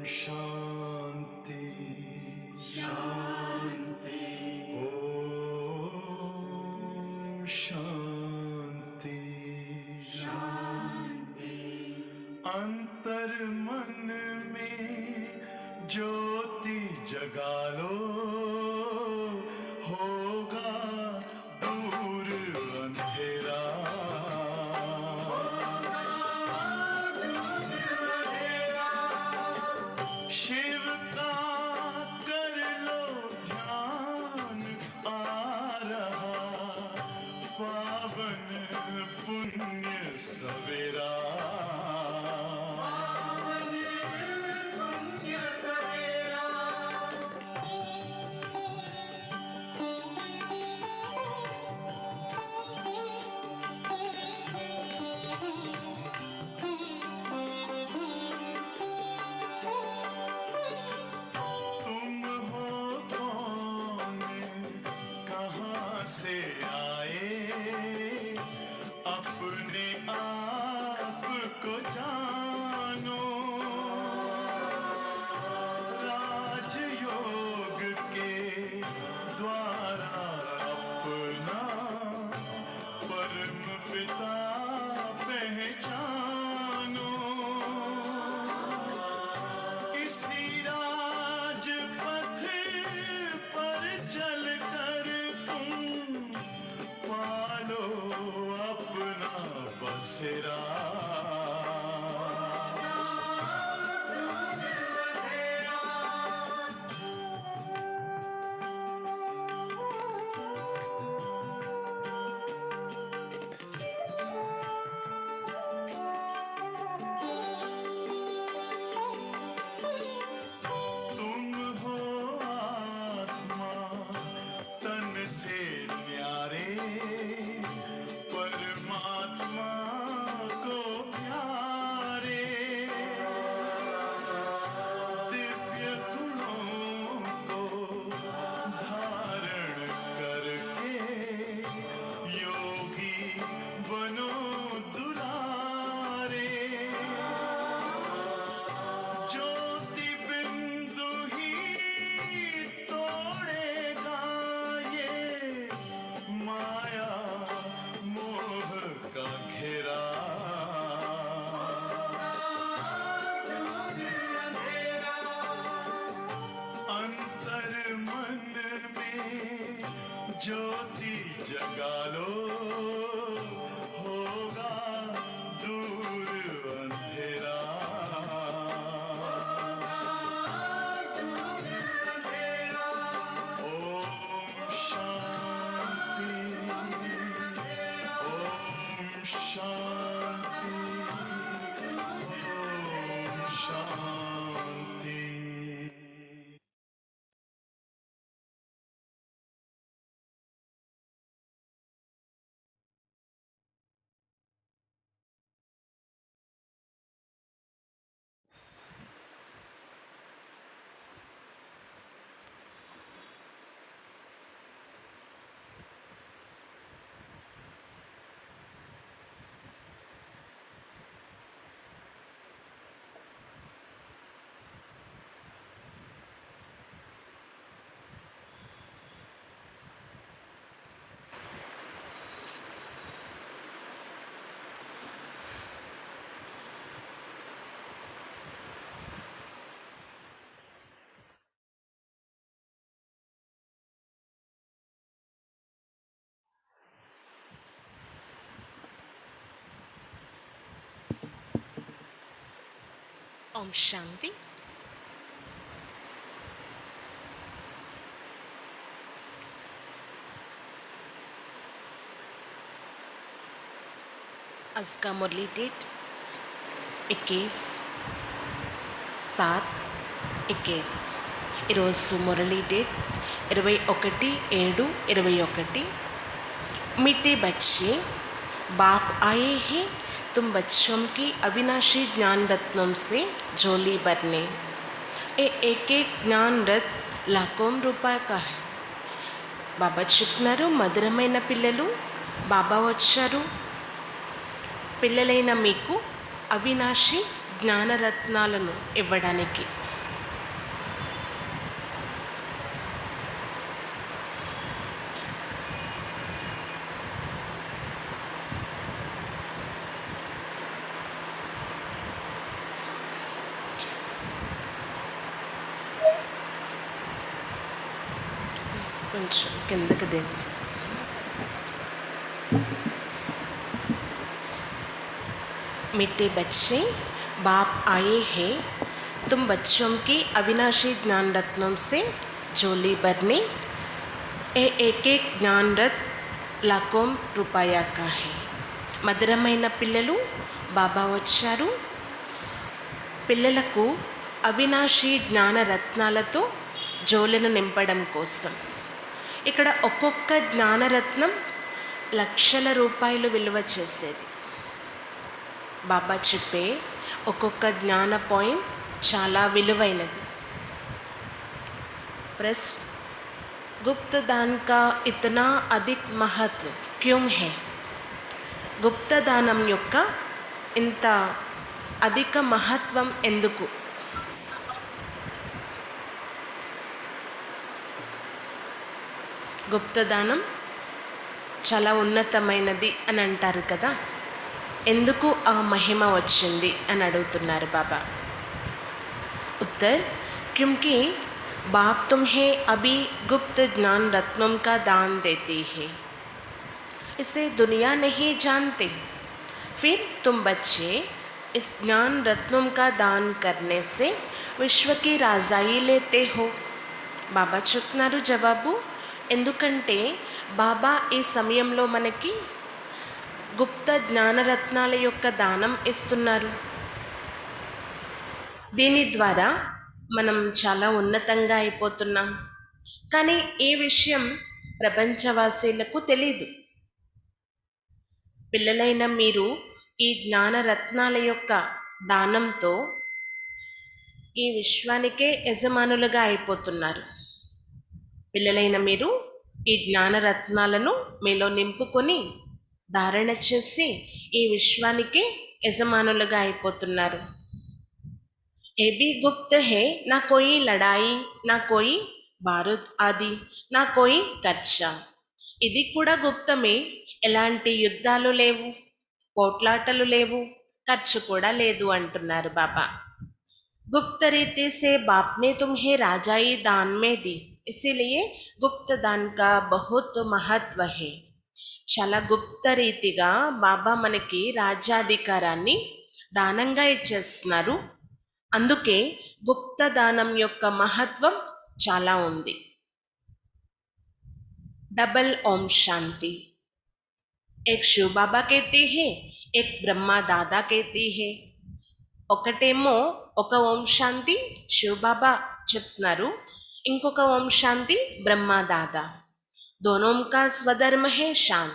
शांति शांति ओम शांति शांति। अंतर मन में ज्योति जगा लो, होगा दूर अंधेरा। शिव का कर लो ध्यान, आ रहा पावन पुण्य सवेरा। से आए अपने आप को जानो, राजयोग के द्वारा अपना परम पिता पहचानो। इसी राजपथ पर चलकर पालो अपना बसेरा। तुम हो आत्मा तन से न्यारे, परमात्मा को प्यारे। दिव्य गुणों को धारण करके योगी बनो दुलारे। ज्योति बिंदु ही तोड़ेगा ये माया मोह का घेरा। अंतर मन में ज्योति जगा लो, होगा दूर अंधेरा। ओम शांति ओम शांति ओम शांति। ओम शांति। आज का मुरली डेट 21/7/21। ఈరోజు మురళీ డేట్ 21/7/21। मीठे बच्चे, बाप आए हैं तुम बच्चों की अविनाशी ज्ञान रत्नों से झोली भरने। एक एक ज्ञान रत्न लाखों रुपए का है। బాబా చెప్తున్నారు, మధురమైన పిల్లలు, బాబా వచ్చారు పిల్లలైన మీకు అవినాశి జ్ఞానరత్నాలను ఇవ్వడానికి. కొంచెం కిందకి దించేస్తాను. मीठे बच्चे, बाप आए हैं तुम बच्चों की अविनाशी ज्ञान रत्नों से झोली भरने. ये एक एक ज्ञान रत्न लाखों रुपया का है. మధురమైన పిల్లలు, బాబా వచ్చారు పిల్లలకు అవినాశి జ్ఞాన రత్నాలతో జోలెను నింపడం కోసం. ఇక్కడ ఒక్కొక్క జ్ఞానరత్నం లక్షల రూపాయలు విలువ చేసేది. బాబా చెప్పే ఒక్కొక్క జ్ఞాన పాయింట్ చాలా విలువైనది. प्रश्न, गुप्त दान का इतना अधिक महत्व क्यों है? గుప్త దానం యొక్క ఇంత అధిక మహత్వం ఎందుకు? గుప్తదానం చాలా ఉన్నతమైనది అని అంటారు కదా, ఎందుకు ఆ మహిమ వచ్చింది అని అడుగుతున్నారు బాబా. उत्तर, क्योंकि बाप तुम्हें अभी गुप्त ज्ञान रत्नों का दान देती है, इसे दुनिया नहीं जानते, फिर तुम बच्चे इस ज्ञान रत्नों का दान करने से विश्व की राजाई लेते हो. బాబా చెప్తున్నారు జవాబు, ఎందుకంటే బాబా ఈ సమయంలో మనకి గుప్త జ్ఞానరత్నాల యొక్క దానం ఇస్తున్నారు. దీని ద్వారా మనం చాలా ఉన్నతంగా అయిపోతున్నాం. కానీ ఈ విషయం ప్రపంచవాసీలకు తెలీదు. పిల్లలైన మీరు ఈ జ్ఞానరత్నాల యొక్క దానంతో ఈ విశ్వానికే యజమానులుగా అయిపోతున్నారు. పిల్లలైన మీరు ఈ జ్ఞానరత్నాలను మీలో నింపుకొని ధారణ చేసి ఈ విశ్వానికే యజమానులుగా అయిపోతున్నారు. ఏ भी गुप्त है, ना कोई लड़ाई, ना कोई बारूद आदि, ना कोई కచ్చా. ఇది కూడా గుప్తమే, ఎలాంటి యుద్ధాలు లేవు, పోట్లాటలు లేవు, ఖర్చు కూడా లేదు అంటున్నారు బాబా. गुप्त रीति से बाप ने तुम्हें राजाई दान में दी, इसीलिए गुप्त दान का बहुत महत्व है. చాలా గుప్త రీతిగా బాబా మనకి రాజ్యాధికారాన్ని దానంగా ఇచ్చేస్తున్నారు. అందుకే గుప్త దానం యొక్క మహత్వం చాలా ఉంది. डबल ओम शांति. एक शिव बाबा कहते हैं, एक ब्रह्मा दादा कहती है. ఒకటేమో ఒక ఓం శాంతి శివ్ బాబా చెప్తున్నారు, ఇంకొక ఓం శాంతి బ్రహ్మా దాదా. दोनों का स्वधर्म है शांत,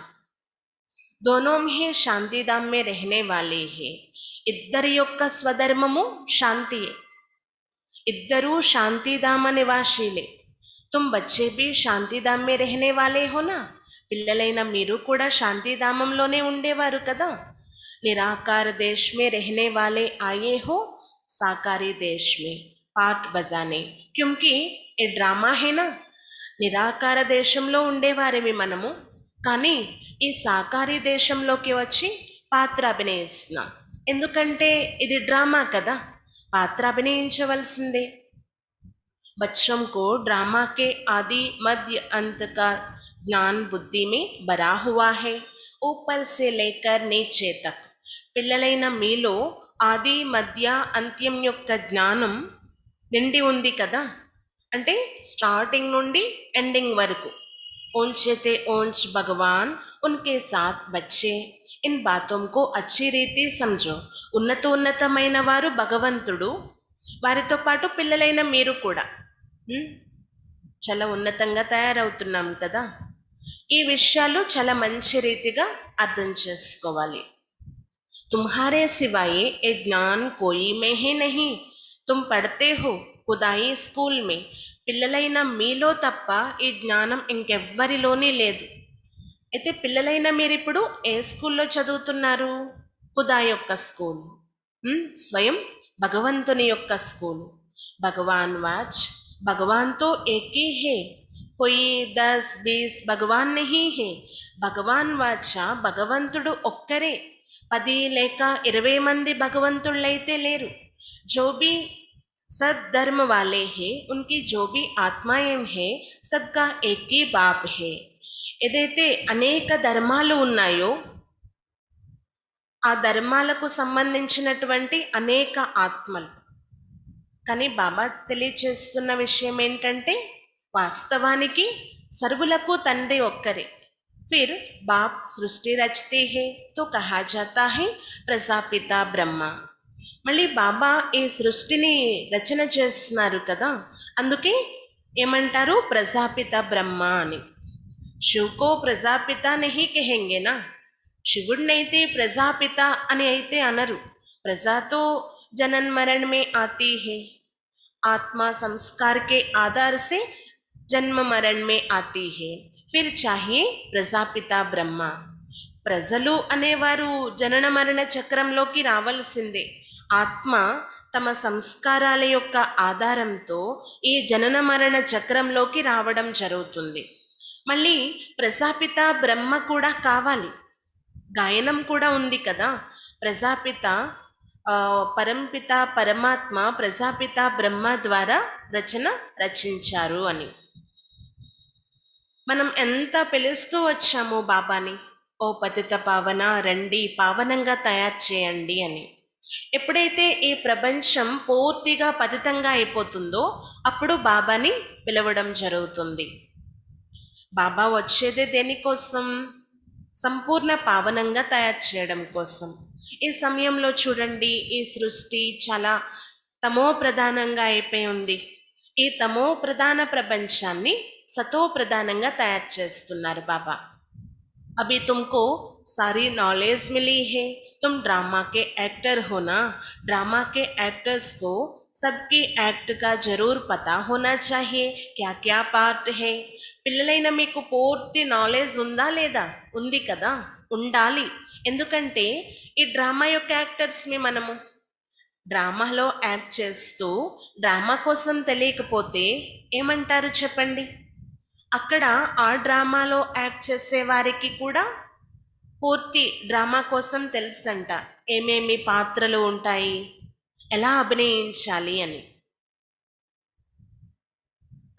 दोनों ही శాంతిధాम में रहने वाले हैं. ఇద్దరి యొక్క స్వధర్మము శాంతియే, ఇద్దరూ శాంతిధామ నివాసీలే. तुम बच्चे भी శాంతిధాम में रहने वाले हो ना. పిల్లలైన మీరు కూడా శాంతిధామంలోనే ఉండేవారు కదా. निराकार देश में रहने वाले आए हो साकारी देश में पाठ बजाने, क्योंकि ये ड्रामा है ना. నిరాకార దేశంలో ఉండేవారేమి మనము, కానీ ఈ సాకారీ దేశంలోకి వచ్చి పాత్ర అభినయిస్తున్నాం. ఎందుకంటే ఇది డ్రామా కదా, పాత్ర అభినయించవలసిందే. बच्चों को ड्रामा के आदि मध्य अंत का ज्ञान बुद्धि में भरा हुआ है, ऊपर से लेकर नीचे तक. పిల్లలైన మీలో ఆది మధ్య అంత్యం యొక్క జ్ఞానం నిండి ఉంది కదా, అంటే స్టార్టింగ్ నుండి ఎండింగ్ వరకు. ऊंचे ते ऊंच भगवान उनके साथ बच्चे, इन बातों को अच्छी రీతి समझो. ఉన్నతమైన వారు భగవంతుడు, వారితో పాటు పిల్లలైన మీరు కూడా చాలా ఉన్నతంగా తయారవుతున్నాం కదా. ఈ విషయాలు చాలా మంచి రీతిగా అర్థం చేసుకోవాలి. तुम्हारे सिवाय ये ज्ञान कोई में ही नहीं, तुम पढ़ते हो खुदाई स्कूल में. పిల్లలైన మీలో తప్ప ఈ జ్ఞానం ఇంకెవ్వరిలోనే లేదు. అయితే పిల్లలైన మీరు ఇప్పుడు ఏ స్కూల్లో చదువుతున్నారు? ఖుదా యొక్క స్కూల్, స్వయం భగవంతుని యొక్క స్కూల్. భగవాన్ వాచ్, భగవాన్ తో ఏకీ హే, कोई 10-20 భగవాన్ నహీ హే. భగవాన్ వాచ భగవంతుడు ఒక్కరే, 10 లేక 20 మంది భగవంతుళ్ళైతే లేరు. जो भी सब धर्म वाले हैं, उनकी जो भी आत्माएं हैं, सबका एक ही बाप है. ఏదైతే అనేక ధర్మాలు ఉన్నాయో ఆ ధర్మాలకు సంబంధించినటువంటి అనేక ఆత్మలు. కానీ బాబా తెలియచేస్తున్న విషయం ఏంటంటే వాస్తవానికి సర్వులకు తండ్రి ఒక్కరే. फिर बाप सृष्टि रचते हैं तो कहा जाता है ప్రజాపిత బ్రహ్మ. మళ్ళీ బాబా ఈ సృష్టిని రచన చేస్తున్నారు కదా, అందుకే ఏమంటారు ప్రజాపిత బ్రహ్మ అని. శివకో ప్రజాపిత నహీ కహెంగే నా, శివుడినైతే ప్రజాపిత అని అయితే అనరు. ప్రజాతో जनन मरण में आती है, आत्मा संस्कार के आधार से जन्म मरण में आती है. फिर चाहिए ప్రజాపిత బ్రహ్మ. ప్రజలు అనేవారు జనన మరణ చక్రంలోకి రావలసిందే. ఆత్మ తమ సంస్కారాల యొక్క ఆధారంతో ఈ జనన మరణ చక్రంలోకి రావడం జరుగుతుంది. మళ్ళీ ప్రజాపిత బ్రహ్మ కూడా కావాలి. గాయనం కూడా ఉంది కదా, ప్రజాపిత పరంపిత పరమాత్మ ప్రజాపిత బ్రహ్మ ద్వారా రచించారు అని. మనం ఎంత పిలుస్తూ వచ్చాము బాబాని, ఓ పతిత పావన రండి, పావనంగా తయారు చేయండి అని. ఎప్పుడైతే ఈ ప్రపంచం పూర్తిగా పతితంగా అయిపోతుందో అప్పుడు బాబాని పిలవడం జరుగుతుంది. బాబా వచ్చేదే దేనికోసం? సంపూర్ణ పావనంగా తయారు చేయడం కోసం. ఈ సమయంలో చూడండి, ఈ సృష్టి చాలా తమో ప్రధానంగా అయిపోయి ఉంది. ఈ తమో ప్రధాన ప్రపంచాన్ని సతో ప్రధానంగా తయారు చేస్తున్నారు బాబా. अभी तुमको सारी नॉलेज मिली है, तुम ड्रामा के एक्टर हो ना. ड्रामा के एक्टर्स को सबकी एक्ट का जरूर पता होना चाहिए, क्या क्या पार्ट है. పిల్లలైన మీకు పూర్తి నాలెడ్జ్ ఉందా లేదా? ఉంది కదా, ఉండాలి. ఎందుకంటే ఈ డ్రామా యొక్క యాక్టర్స్ని మనము డ్రామాలో యాక్ట్ చేస్తూ డ్రామా కోసం తెలియకపోతే ఏమంటారు చెప్పండి? అక్కడ ఆ డ్రామాలో యాక్ట్ చేసే వారికి కూడా పూర్తి డ్రామా కోసం తెలుసంట, ఏమేమి పాత్రలు ఉంటాయి, ఎలా అభినయించాలి అని.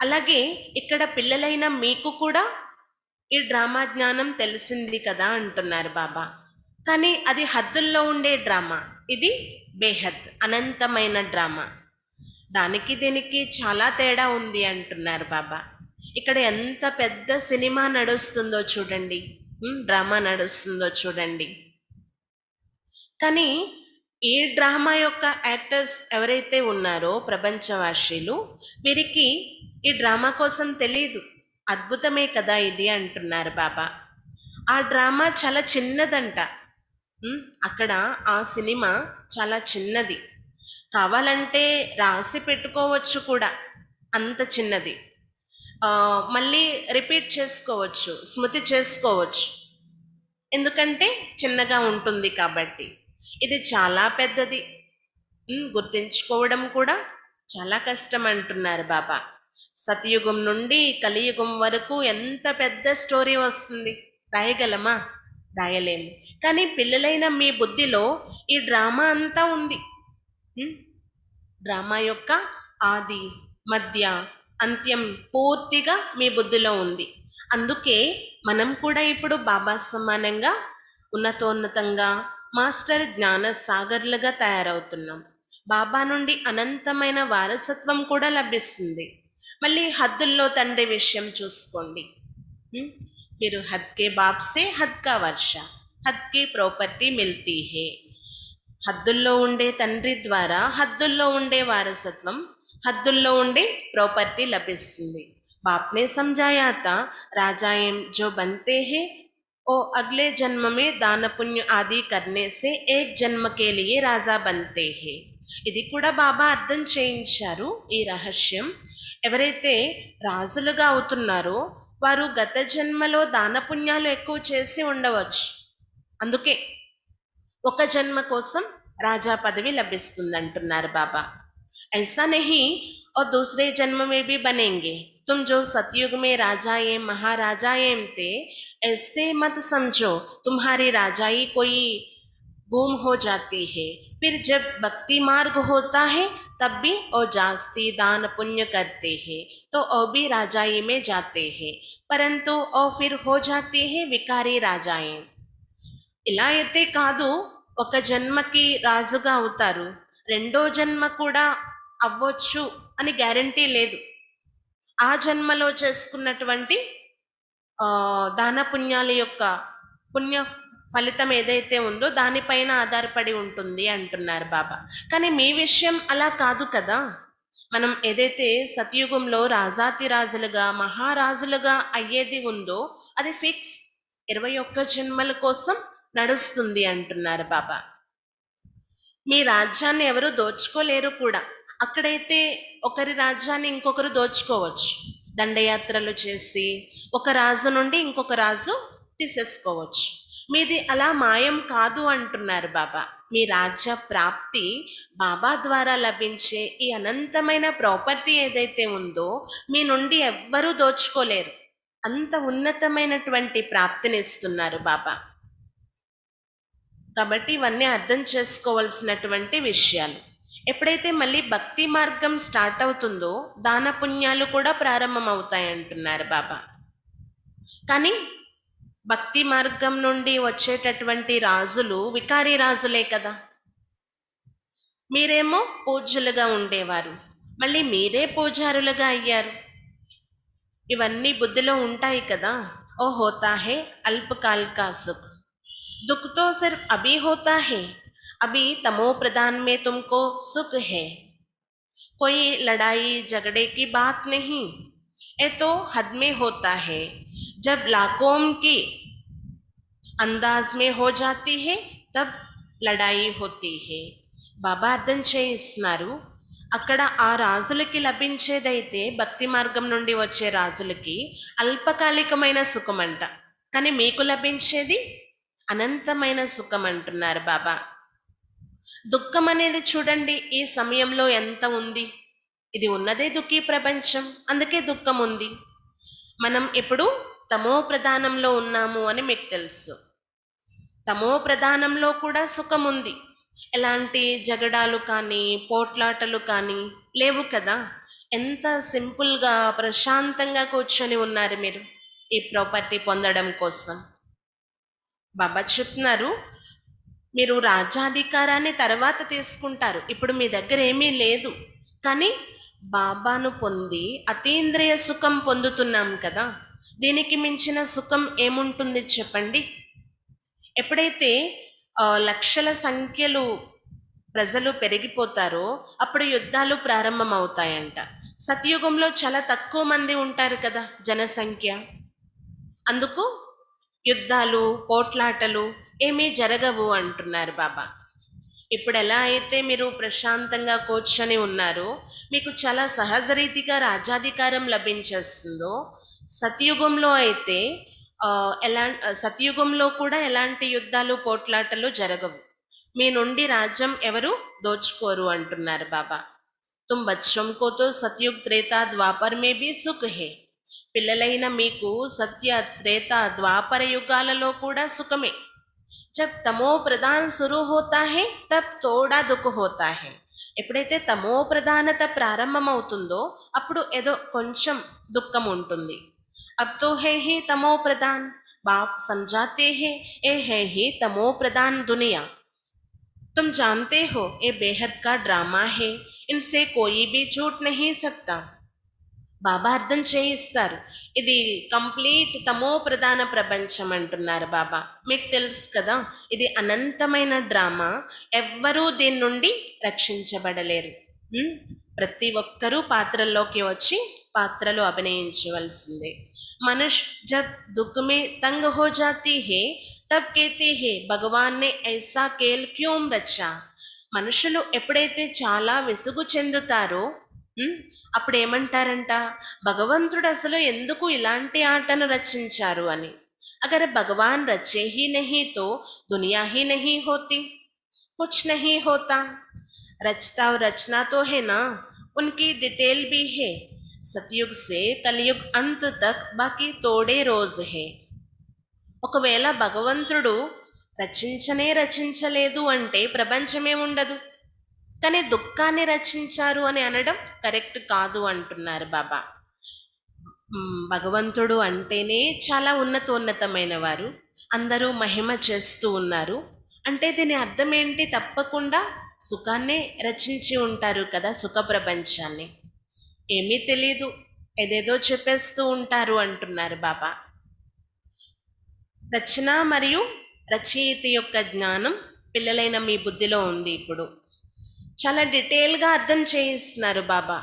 అలాగే ఇక్కడ పిల్లలైన మీకు కూడా ఈ డ్రామా జ్ఞానం తెలిసింది కదా అంటున్నారు బాబా. కానీ అది హద్దుల్లో ఉండే డ్రామా, ఇది బేహద్ అనంతమైన డ్రామా. దానికి దీనికి చాలా తేడా ఉంది అంటున్నారు బాబా. ఇక్కడ ఎంత పెద్ద సినిమా నడుస్తుందో చూడండి, డ్రామా నడుస్తుందో చూడండి. కానీ ఈ డ్రామా యొక్క యాక్టర్స్ ఎవరైతే ఉన్నారో ప్రపంచవాసీలు, వీరికి ఈ డ్రామా కోసం తెలియదు. అద్భుతమే కదా ఇది అంటున్నారు బాబా. ఆ డ్రామా చాలా చిన్నదంట. అక్కడ ఆ సినిమా చాలా చిన్నది, కావాలంటే రాసి పెట్టుకోవచ్చు కూడా, అంత చిన్నది. మళ్ళీ రిపీట్ చేసుకోవచ్చు, స్మృతి చేసుకోవచ్చు, ఎందుకంటే చిన్నగా ఉంటుంది కాబట్టి. ఇది చాలా పెద్దది, గుర్తించుకోవడం కూడా చాలా కష్టం అంటున్నారు బాబా. సతయుగం నుండి కలియుగం వరకు ఎంత పెద్ద స్టోరీ వస్తుంది, రాయగలమా? రాయలేము. కానీ పిల్లలైన మీ బుద్ధిలో ఈ డ్రామా అంతా ఉంది. డ్రామా యొక్క ఆది మధ్య అంత్యం పూర్తిగా మీ బుద్ధిలో ఉంది. అందుకే మనం కూడా ఇప్పుడు బాబా సమానంగా ఉన్నతోన్నతంగా మాస్టర్ జ్ఞాన సాగర్లుగా తయారవుతున్నాం. బాబా నుండి అనంతమైన వారసత్వం కూడా లభిస్తుంది. మళ్ళీ హద్దుల్లో తండ్రి విషయం చూసుకోండి. फिर हद के बाप से हद का वर्षा, हद की प्रॉपर्टी मिलती है. హద్దుల్లో ఉండే తండ్రి ద్వారా హద్దుల్లో ఉండే వారసత్వం, హద్దుల్లో ఉండే ప్రాపర్టీ లభిస్తుంది. బాప్నే समझाया था राजाएं जो बनते हैं वो अगले जन्म में दान पुण्य आदि करने से एक जन्म के लिए राजा बनते हैं. ఇది కూడా బాబా అర్థం చేయించారు ఈ రహస్యం. ఎవరైతే రాజులుగా అవుతున్నారో వారు గత జన్మలో దాన పుణ్యాలు ఎక్కువ చేసి ఉండవచ్చు, అందుకే ఒక జన్మ కోసం రాజా పదవి లభిస్తుంది అంటున్నారు బాబా. ऐसा नहीं और दूसरे जन्म में भी बनेंगे. तुम जो सतयुग में राजाएं महाराजाएं थे, ऐसे मत समझो तुम्हारी राजाई कोई गुम हो जाती है, फिर जब भक्ति मार्ग होता है तब भी और जास्ती दान पुण्य करते हैं तो और भी राजाई में जाते हैं, परंतु और फिर हो जाते हैं వికారి రాజాయే. ఇలా అయితే కాదు, ఒక జన్మకి రాజుగా అవుతారు, రెండో జన్మ కూడా అవ్వచ్చు అని గ్యారంటీ లేదు. ఆ జన్మలో చేసుకున్నటువంటి దాన పుణ్యాల యొక్క పుణ్య ఫలితం ఏదైతే ఉందో దానిపైన ఆధారపడి ఉంటుంది అంటున్నారు బాబా. కానీ మీ విషయం అలా కాదు కదా. మనం ఏదైతే సతయుగంలో రాజాతిరాజులుగా మహారాజులుగా అయ్యేది ఉందో అది ఫిక్స్, 21 జన్మల కోసం నడుస్తుంది అంటున్నారు బాబా. మీ రాజ్యాన్ని ఎవరు దోచుకోలేరు కూడా. అక్కడైతే ఒకరి రాజ్యాన్ని ఇంకొకరు దోచుకోవచ్చు, దండయాత్రలు చేసి ఒక రాజు నుండి ఇంకొక రాజు తీసేసుకోవచ్చు. మీది అలా మాయం కాదు అంటున్నారు బాబా. మీ రాజ్య ప్రాప్తి బాబా ద్వారా లభించే ఈ అనంతమైన ప్రాపర్టీ ఏదైతే ఉందో మీ నుండి ఎవ్వరూ దోచుకోలేరు. అంత ఉన్నతమైనటువంటి ప్రాప్తిని ఇస్తున్నారు బాబా. కాబట్టి ఇవన్నీ అర్థం చేసుకోవాల్సినటువంటి విషయాలు. ఎప్పుడైతే మళ్ళీ భక్తి మార్గం స్టార్ట్ అవుతుందో దాన పుణ్యాలు కూడా ప్రారంభం అవుతాయి అంటున్నారు బాబా. కానీ భక్తి మార్గం నుండి వచ్చేటటువంటి రాజులు వికారి రాజులే కదా. మీరేమో పూజ్యులుగా ఉండేవారు, మళ్ళీ మీరే పూజారులుగా అయ్యారు. ఇవన్నీ బుద్ధిలో ఉంటాయి కదా. ఓ హోతా హే అల్పకాల్ కా సుఖ్, दुख तो सिर्फ अभी होता है, अभी तमो प्रधान में तुमको सुख है. कोई लड़ाई झगड़े की बात नहीं, ये तो हद में होता है. जब लाखों की अंदाज में हो जाती है तब లడాయి होती है. బాబా అర్థం చేయిస్తున్నారు, అక్కడ ఆ రాజులకి లభించేదైతే భక్తి మార్గం నుండి వచ్చే రాజులకి అల్పకాలికమైన సుఖం అంట, కానీ మీకు లభించేది అనంతమైన సుఖం అంటున్నారు బాబా. దుఃఖం అనేది చూడండి ఈ సమయంలో ఎంత ఉంది. ఇది ఉన్నదే దుఃఖీ ప్రపంచం, అందుకే దుఃఖం ఉంది. మనం ఇప్పుడు తమో ప్రధానంలో ఉన్నాము అని మీకు తెలుసు. తమో ప్రధానంలో కూడా సుఖం ఉంది. ఎలాంటి జగడాలు కానీ పోట్లాటలు కానీ లేవు కదా. ఎంత సింపుల్గా ప్రశాంతంగా కూర్చొని ఉన్నారు మీరు ఈ ప్రాపర్టీ పొందడం కోసం. బాబా చెప్తున్నారు, మీరు రాజ్యాధికారాన్ని తర్వాత తీసుకుంటారు, ఇప్పుడు మీ దగ్గర ఏమీ లేదు. కానీ బాబాను పొంది అతీంద్రియ సుఖం పొందుతున్నాం కదా. దీనికి మించిన సుఖం ఏముంటుంది చెప్పండి. ఎప్పుడైతే లక్షల సంఖ్యలు ప్రజలు పెరిగిపోతారో అప్పుడు యుద్ధాలు ప్రారంభం అవుతాయంట. సతయుగంలో చాలా తక్కువ మంది ఉంటారు కదా జనసంఖ్య, అందుకు యుద్ధాలు పోట్లాటలు ఏమీ జరగవు అంటున్నారు బాబా. ఇప్పుడు ఎలా అయితే మీరు ప్రశాంతంగా కూర్చొని ఉన్నారో మీకు చాలా సహజరీతిగా రాజ్యాధికారం లభించేస్తుందో, సతయుగంలో అయితే సతయుగంలో కూడా ఎలాంటి యుద్ధాలు పోట్లాటలు జరగవు. మీ నుండి రాజ్యం ఎవరు దోచుకోరు అంటున్నారు బాబా. తుమ్ బచ్చోం కో తో సత్యుగ్ త్రేతా ద్వాపర్ మే భీ సుఖ్ హే. పిల్లలైన మీకు సత్య త్రేత ద్వాపర యుగాలలో కూడా సుఖమే. జబ్ తమో ప్రధాన్ శురు హోతా హే తబ్ తోడా దుఃఖ హోతా హే. ఎప్పుడైతే తమో ప్రధానత ప్రారంభమవుతుందో అప్పుడు ఏదో కొంచెం దుఃఖం ఉంటుంది. अब तो है ही तमो प्रधान, बाप समझाते हैं ये है ही तमो प्रधान दुनिया. तुम जानते हो ये बेहद का ड्रामा है, इनसे कोई भी छूट नहीं सकता. బాబా అర్థం చేయిస్తారు, ఇది కంప్లీట్ తమో ప్రధాన ప్రపంచం అంటున్నారు బాబా. మీకు తెలుసు కదా ఇది అనంతమైన డ్రామా, ఎవ్వరూ దీని నుండి రక్షించబడలేరు. ప్రతి ఒక్కరూ పాత్రల్లోకి వచ్చి పాత్రలు అభినయించవలసిందే. మనుష్ జబ్ దుఃఖ మే తంగ్ హో జాతీ హే తబ్ కేతే హే భగవాన్ నే ఐసా కేల్ క్యూం రచా. మనుషులు ఎప్పుడైతే చాలా విసుగు చెందుతారో అప్పుడు ఏమంటారంట, భగవంతుడు అసలు ఎందుకు ఇలాంటి ఆటను రచించారు అని. అగర్ భగవాన్ రచే హీ నహీ తో దునియా హీ నహీ హోతీ, కుచ్ నహీ హోతా. రచతా రచనా తో హే నా, ఉన్కి డిటేల్ భీ హే. సతయుగ్ సే కలియుగ్ అంత్ తక్ బాకీ తోడే రోజ్ హే. ఒకవేళ భగవంతుడు రచించనే రచించలేదు అంటే ప్రపంచమే ఉండదు. కానీ దుఃఖాన్ని రచించారు అని అనడం కరెక్ట్ కాదు అంటున్నారు బాబా. భగవంతుడు అంటేనే చాలా ఉన్నతోన్నతమైన వారు, అందరూ మహిమ చేస్తూ ఉన్నారు అంటే దీని అర్థం ఏంటి? తప్పకుండా సుఖాన్నే రచించి ఉంటారు కదా, సుఖ ప్రపంచాన్ని. ఏమీ తెలీదు, ఏదేదో చెప్పేస్తూ ఉంటారు అంటున్నారు బాబా. రచన మరియు రచయిత యొక్క జ్ఞానం పిల్లలైన మీ బుద్ధిలో ఉంది. ఇప్పుడు చాలా డీటెయిల్గా అర్థం చేయిస్తున్నారు బాబా.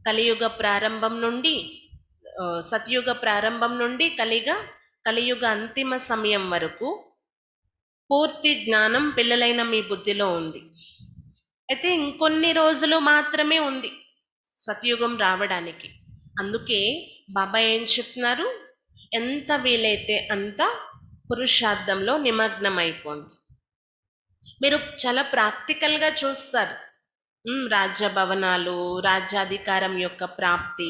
కలియుగ ప్రారంభం నుండి సత్యుగ ప్రారంభం నుండి కలియుగ అంతిమ సమయం వరకు పూర్తి జ్ఞానం పిల్లలైన మీ బుద్ధిలో ఉంది. అయితే ఇంకొన్ని రోజులు మాత్రమే ఉంది సత్యుగం రావడానికి. అందుకే బాబా ఏం చెప్తున్నారు? ఎంత వీలైతే అంత పురుషార్థంలో నిమగ్నం అయిపోండి. మీరు చాలా ప్రాక్టికల్గా చూస్తారు. రాజ్య భవనాలు, రాజ్యాధికారం యొక్క ప్రాప్తి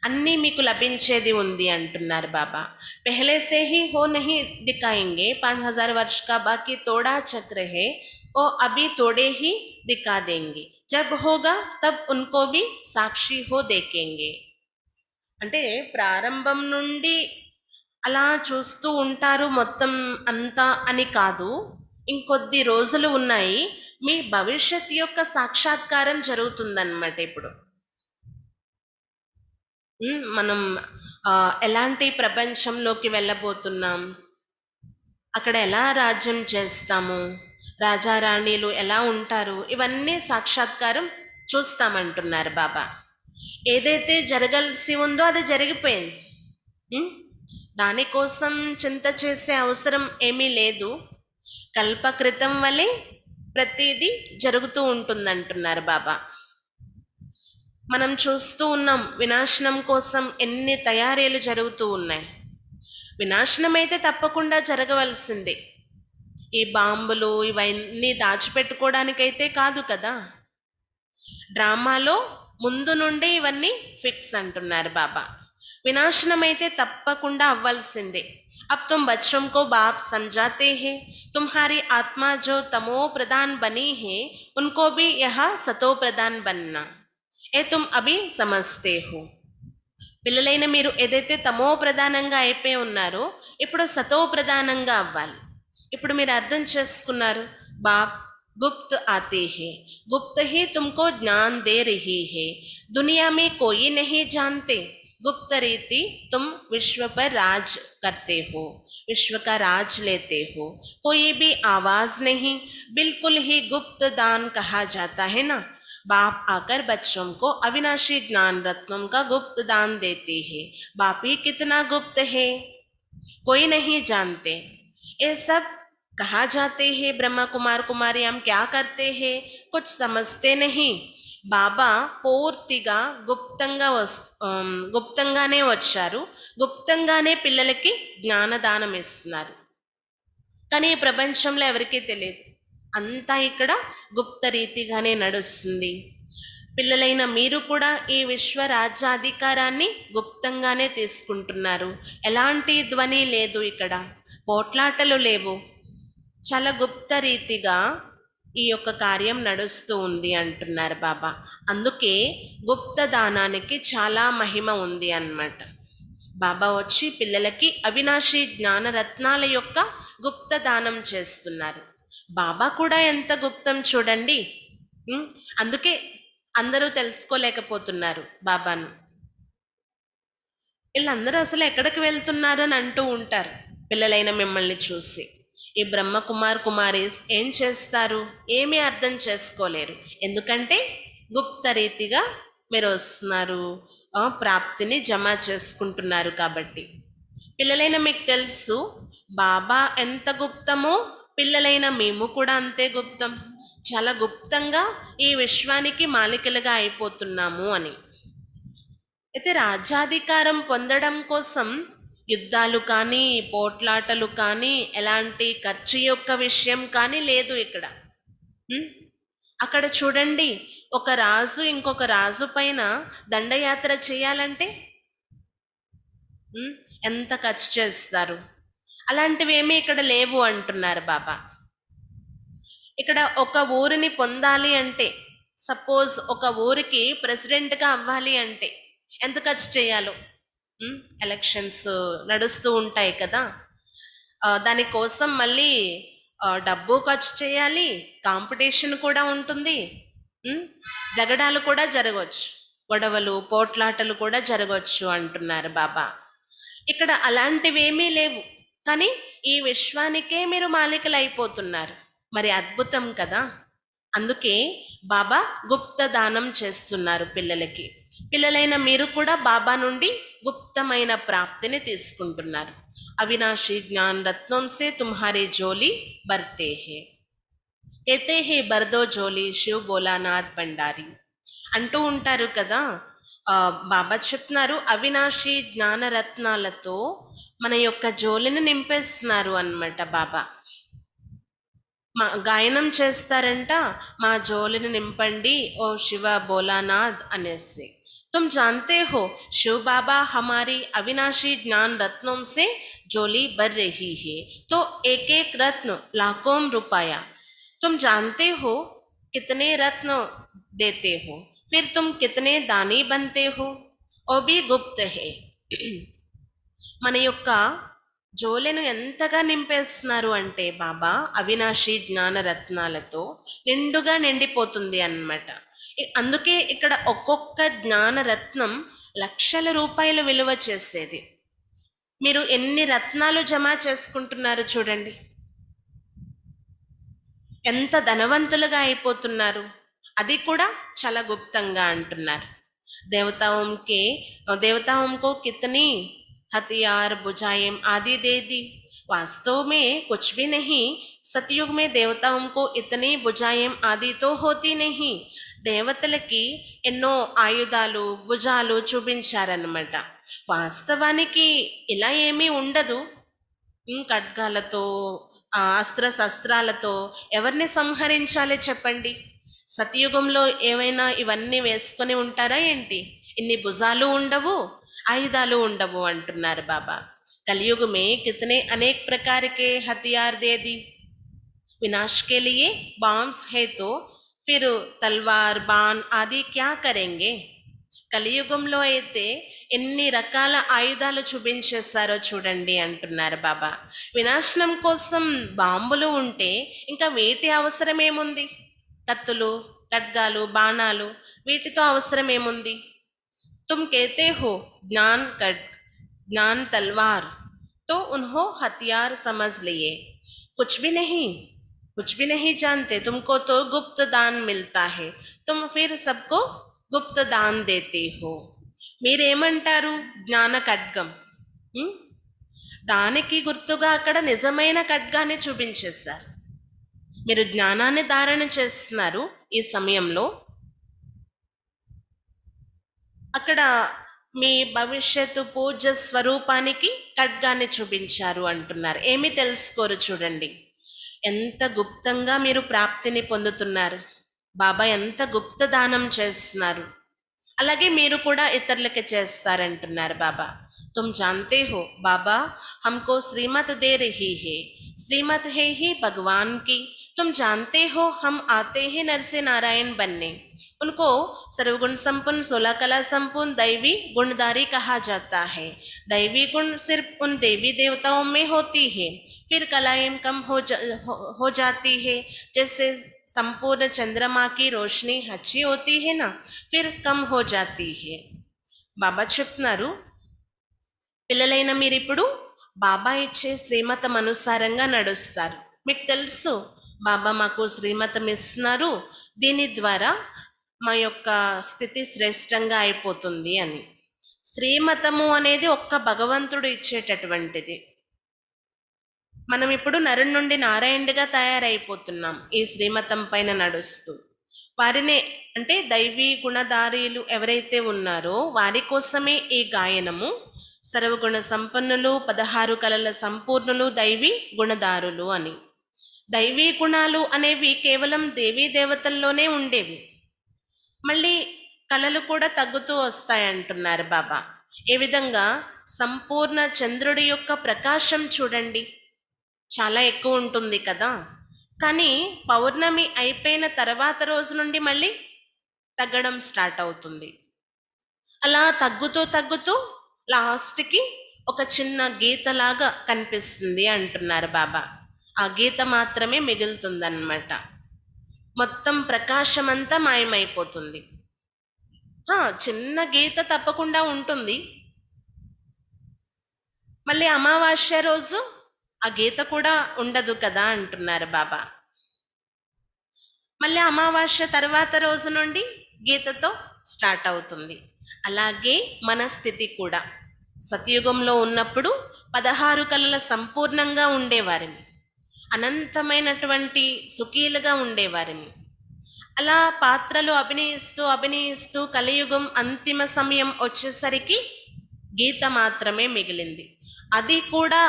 అన్నీ మీకు లభించేది ఉంది అంటున్నారు బాబా. పెహలే సే హీ హో నహీ దిఖాయింగే, 5000 वर्ष का बाकी तोड़ा चक्र है वो अभी तोड़े ही दिखा देंगे, जब होगा तब उनको भी సాక్షి హో దేకేంగే. అంటే ప్రారంభం నుండి అలా చూస్తూ ఉంటారు మొత్తం అంతా అని కాదు, ఇంకొద్ది రోజులు ఉన్నాయి, మీ భవిష్యత్ యొక్క సాక్షాత్కారం జరుగుతుందన్నమాట. ఇప్పుడు మనం ఎలాంటి ప్రపంచంలోకి వెళ్ళబోతున్నాం, అక్కడ ఎలా రాజ్యం చేస్తాము, రాజారాణిలు ఎలా ఉంటారు, ఇవన్నీ సాక్షాత్కారం చూస్తామంటున్నారు బాబా. ఏదైతే జరగాల్సి ఉందో అది జరిగిపోయింది. దానికోసం చింత చేసే అవసరం ఏమీ లేదు. కల్పకృతం వలె ప్రతిదీ జరుగుతూ ఉంటుందంటున్నారు బాబా. మనం చూస్తూ ఉన్నాం వినాశనం కోసం ఎన్ని తయారీలు జరుగుతూ ఉన్నాయి. వినాశనం అయితే తప్పకుండా జరగవలసిందే. ఈ బాంబులు ఇవన్నీ దాచిపెట్టుకోవడానికైతే కాదు కదా. డ్రామాలో ముందు నుండే ఇవన్నీ ఫిక్స్ అంటున్నారు బాబా. వినాశనం అయితే తప్పకుండా అవ్వాల్సిందే. अब तुम बच्चों को बाप समझाते हैं, तुम्हारी आत्मा जो तमो प्रधान बनी है उनको भी यह सतो प्रधान बनना, ये तुम अभी समझते हो. పిల్లలైన మీరు ఏదైతే తమో ప్రధానంగా అయిపోయి ఉన్నారో ఇప్పుడు సతో ప్రధానంగా అవ్వాలి. ఇప్పుడు మీరు అర్థం చేసుకున్నారు, బాప్ गुप्त आते हैं, गुप्त ही तुमको ज्ञान दे रही है, दुनिया में कोई नहीं जानते, गुप्त रीति तुम विश्व पर राज करते हो, विश्व का राज लेते हो, कोई भी आवाज नहीं, बिल्कुल ही गुप्त दान कहा जाता है ना. बाप आकर बच्चों को अविनाशी ज्ञान रत्नों का गुप्त दान देते हैं. बाप ही कितना गुप्त है, कोई नहीं जानते. ये सब कहा जाते हैं ब्रह्मा कुमार कुमारी हम क्या करते हैं, कुछ समझते नहीं. బాబా పూర్తిగా గుప్తంగానే వచ్చారు, గుప్తంగానే పిల్లలకి జ్ఞానదానం ఇస్తున్నారు. కానీ ఈ ప్రపంచంలో ఎవరికీ తెలియదు, అంతా ఇక్కడ గుప్త రీతిగానే నడుస్తుంది. పిల్లలైన మీరు కూడా ఈ విశ్వ రాజ్యాధికారాన్ని గుప్తంగానే తీసుకుంటున్నారు. ఎలాంటి ధ్వని లేదు, ఇక్కడ పోట్లాటలు లేవు, చాలా గుప్త రీతిగా ఈ యొక్క కార్యం నడుస్తూ ఉంది అంటున్నారు బాబా. అందుకే గుప్త దానానికి చాలా మహిమ ఉంది అన్నమాట. బాబా వచ్చి పిల్లలకి అవినాశి జ్ఞానరత్నాల యొక్క గుప్త దానం చేస్తున్నారు. బాబా కూడా ఎంత గుప్తం చూడండి. అందుకే అందరూ తెలుసుకోలేకపోతున్నారు బాబాను. వీళ్ళందరూ అసలు ఎక్కడికి వెళ్తున్నారు అని అంటూ ఉంటారు పిల్లలైన మిమ్మల్ని చూసి. ఈ బ్రహ్మ కుమార్ కుమారీస్ ఏం చేస్తారు, ఏమీ అర్థం చేసుకోలేరు. ఎందుకంటే గుప్త రీతిగా మీరు వస్తున్నారు, ప్రాప్తిని జమ చేసుకుంటున్నారు కాబట్టి. పిల్లలైన మీకు తెలుసు బాబా ఎంత గుప్తమో పిల్లలైన మేము కూడా అంతే గుప్తం. చాలా గుప్తంగా ఈ విశ్వానికి మాలికలుగా అయిపోతున్నాము అని. అయితే రాజ్యాధికారం పొందడం కోసం యుద్ధాలు కానీ పోట్లాటలు కానీ ఎలాంటి ఖర్చు యొక్క విషయం కానీ లేదు ఇక్కడ. అక్కడ చూడండి, ఒక రాజు ఇంకొక రాజు పైన దండయాత్ర చేయాలంటే ఎంత ఖర్చు చేస్తారు. అలాంటివి ఏమీ ఇక్కడ లేవు అంటున్నారు బాబా. ఇక్కడ ఒక ఊరిని పొందాలి అంటే, సపోజ్ ఒక ఊరికి ప్రెసిడెంట్గా అవ్వాలి అంటే ఎంత ఖర్చు చేయాలో, ఎలక్షన్స్ నడుస్తూ ఉంటాయి కదా, దానికోసం మళ్ళీ డబ్బు ఖర్చు చేయాలి, కాంపిటీషన్ కూడా ఉంటుంది, ఉమ్, జగడాలు కూడా జరగవచ్చు, గొడవలు పోట్లాటలు కూడా జరగవచ్చు అంటున్నారు బాబా. ఇక్కడ అలాంటివేమీ లేవు, కానీ ఈ విశ్వానికే మీరు మాలికలు అయిపోతున్నారు. మరి అద్భుతం కదా. అందుకే బాబా గుప్త దానం చేస్తున్నారు పిల్లలకి. పిల్లలైన మీరు కూడా బాబా నుండి గుప్తమైన ప్రాప్తిని తీసుకుంటున్నారు. అవినాశి జ్ఞాన్ రత్నం సే తుమ్హారే జోలి బర్తే హే, कहते హే బర్దో జోలి శివ్ భోలానాథ్ భండారి అంటూ ఉంటారు కదా. బాబా చెప్తున్నారు అవినాశి జ్ఞానరత్నాలతో మన యొక్క జోలిని నింపేస్తున్నారు అన్నమాట బాబా. మా గాయనం చేస్తారంట, మా జోలిని నింపండి ఓ శివ భోలానాథ్ అనేసి. तुम जानते हो शिव बाबा हमारी अविनाशी ज्ञान रत्नों से जोली भर रही है, तो एक एक रत्न लाखों रुपया. तुम जानते हो कितने रत्न देते हो, फिर तुम कितने दानी बनते हो, वो भी गुप्त है. మన యొక్క జోలెను ఎంతగా నింపేస్తున్నారు అంటే బాబా అవినాశి జ్ఞానరత్నాలతో నిండుగా నిండిపోతుంది అన్నమాట. అందుకే ఇక్కడ ఒక్కొక్క జ్ఞానరత్నం లక్షల రూపాయలు విలువ చేసేది. మీరు ఎన్ని రత్నాలు జమ చేసుకుంటున్నారు చూడండి, ఎంత ధనవంతులుగా అయిపోతున్నారు. అది కూడా చాలా గుప్తంగా అంటున్నారు. దేవతాओं को कितनी हथियार बुझाएं आदि दे दी, वास्तव में कुछ भी नहीं. सतयुग में देवताओं को इतनी बुझाएं आदि तो होती नहीं. దేవతలకి ఎన్నో ఆయుధాలు భుజాలు చూపించారన్నమాట. వాస్తవానికి ఇలా ఏమీ ఉండదు. ఖడ్గాలతో అస్త్ర శస్త్రాలతో ఎవరిని సంహరించాలి చెప్పండి. సతయుగంలో ఏమైనా ఇవన్నీ వేసుకొని ఉంటారా ఏంటి? ఇన్ని భుజాలు ఉండవు, ఆయుధాలు ఉండవు అంటున్నారు బాబా. कलयुग में कितने अनेक प्रकार के हथियार दे दी, विनाश के लिए बॉम्ब्स है तो फिर तलवार बाण आदि क्या करेंगे. కలియుగంలో అయితే ఎన్ని రకాల ఆయుధాలు చూపించేస్తారో చూడండి అంటున్నారు బాబా. వినాశనం కోసం బాంబులు ఉంటే ఇంకా వీటి అవసరం ఏముంది? కత్తులు ఖడ్గాలు బాణాలు వీటితో అవసరం ఏముంది? तुम कहते हो ज्ञान खड्ग ज्ञान तलवार, तो उन्हों हथियार समझ लिए. कुछ भी नहीं जानते. तुमको तो गुप्त दान मिलता है, तुम फिर सबको गुप्त दान देते हो. మీరేమంటారు? జ్ఞాన ఖడ్గం, దానికి గుర్తుగా అక్కడ నిజమైన ఖడ్గాన్ని చూపించేశారు. మీరు జ్ఞానాన్ని ధారణ చేస్తున్నారు ఈ సమయంలో. అక్కడ మీ భవిష్యత్తు పూజ స్వరూపానికి ఖడ్గాన్ని చూపించారు అంటున్నారు. ఏమి తెలుసుకోరు చూడండి, ఎంత గుప్తంగా మీరు ప్రాప్తిని పొందుతున్నారు. బాబా ఎంత గుప్త దానం చేస్తున్నారు. అలాగే మీరు కూడా ఇతరులకి చేస్తారంటున్నారు బాబా. तुम जानते हो बाबा हमको श्रीमत दे रही है, श्रीमत है ही भगवान की. तुम जानते हो हम आते हैं नर से नारायण बनने. उनको सर्वगुण संपन्न 16 कला संपूर्ण दैवी गुणधारी कहा जाता है. दैवी गुण सिर्फ उन देवी देवताओं में होती है, फिर कलाएं कम हो जाती है. जैसे संपूर्ण चंद्रमा की रोशनी अच्छी होती है ना, फिर कम हो जाती है. బాబా చెప్తున్నారు, పిల్లలైన మీరిప్పుడు బాబా ఇచ్చే శ్రీమతం అనుసారంగా నడుస్తారు. మీకు తెలుసు బాబా మాకు శ్రీమతం ఇస్తున్నారు, దీని ద్వారా మా యొక్క స్థితి శ్రేష్టంగా అయిపోతుంది అని. శ్రీమతము అనేది ఒక్క భగవంతుడు ఇచ్చేటటువంటిది. మనం ఇప్పుడు నరుని నుండి నారాయణుడిగా తయారైపోతున్నాం ఈ శ్రీమతం పైన నడుస్తూ. వారినే అంటే దైవీ గుణధారీలు ఎవరైతే ఉన్నారో వారి కోసమే ఈ గాయనము. సర్వగుణ సంపన్నులు 16 కళల సంపూర్ణులు దైవీ గుణదారులు అని. దైవీ గుణాలు అనేవి కేవలం దేవీ దేవతల్లోనే ఉండేవి. మళ్ళీ కళలు కూడా తగ్గుతూ వస్తాయంటున్నారు బాబా. ఏ విధంగా సంపూర్ణ చంద్రుడి యొక్క ప్రకాశం చూడండి, చాలా ఎక్కువ ఉంటుంది కదా. కానీ పౌర్ణమి అయిపోయిన తర్వాత రోజు నుండి మళ్ళీ తగ్గడం స్టార్ట్ అవుతుంది. అలా తగ్గుతూ తగ్గుతూ లాస్ట్కి ఒక చిన్న గీతలాగా కనిపిస్తుంది అంటున్నారు బాబా. ఆ గీత మాత్రమే మిగులుతుందన్నమాట. మొత్తం ప్రకాశం అంతా మాయమైపోతుంది. చిన్న గీత తప్పకుండా ఉంటుంది. మళ్ళీ అమావాస్య రోజు ఆ గీత కూడా ఉండదు కదా అంటున్నారు బాబా. మళ్ళీ అమావాస్య తర్వాత రోజు నుండి గీతతో స్టార్ట్ అవుతుంది. అలాగే మన స్థితి కూడా సతయుగంలో ఉన్నప్పుడు 16 కళల సంపూర్ణంగా ఉండేవారిని, అనంతమైనటువంటి సుఖీలుగా ఉండేవారిని. అలా పాత్రలు అభినయిస్తూ అభినయిస్తూ కలియుగం అంతిమ సమయం వచ్చేసరికి గీత మాత్రమే మిగిలింది. అది కూడా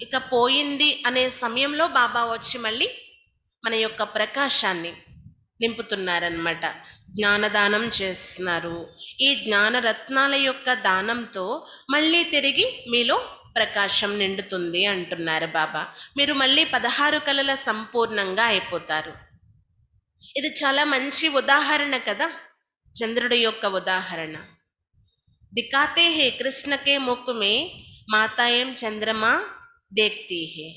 ఇక పోయింది అనే సమయంలో బాబా వచ్చి మళ్ళీ మన యొక్క ప్రకాశాన్ని నింపుతున్నారన్నమాట. జ్ఞానదానం చేస్తున్నారు. ఈ జ్ఞానరత్నాల యొక్క దానంతో మళ్ళీ తిరిగి మీలో ప్రకాశం నిండుతుంది అంటున్నారు బాబా. మీరు మళ్ళీ 16 కళల సంపూర్ణంగా అయిపోతారు. ఇది చాలా మంచి ఉదాహరణ కదా, చంద్రుడి యొక్క ఉదాహరణ. दिखाते हैं कृष्ण के मुख में माताएं चंद्रमा देखती है.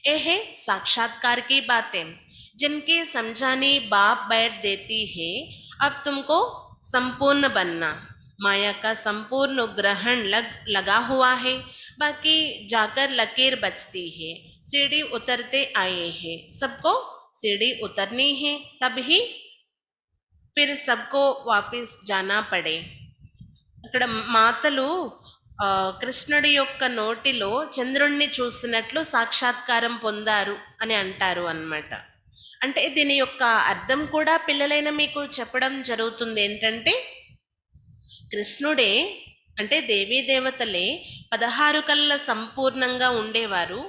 ये है साक्षात्कार की बातें जिनके समझाने बाप बैठ देती है. अब तुमको संपूर्ण बनना, माया का संपूर्ण ग्रहण लगा हुआ है, बाकी जाकर लकीर बचती है. सीढ़ी उतरते आए हैं, सबको सीढ़ी उतरनी है, तब ही फिर सबको वापस जाना पड़े. అక్కడ మాతలు కృష్ణుడి యొక్క నోటిలో చంద్రుణ్ణి చూసినట్లు సాక్షాత్కారం పొందారు అని అంటారు అన్నమాట. అంటే దీని యొక్క అర్థం కూడా పిల్లలైన మీకు చెప్పడం జరుగుతుంది. ఏంటంటే కృష్ణుడే అంటే దేవీ దేవతలే 16 కళ్ళ సంపూర్ణంగా ఉండేవారు,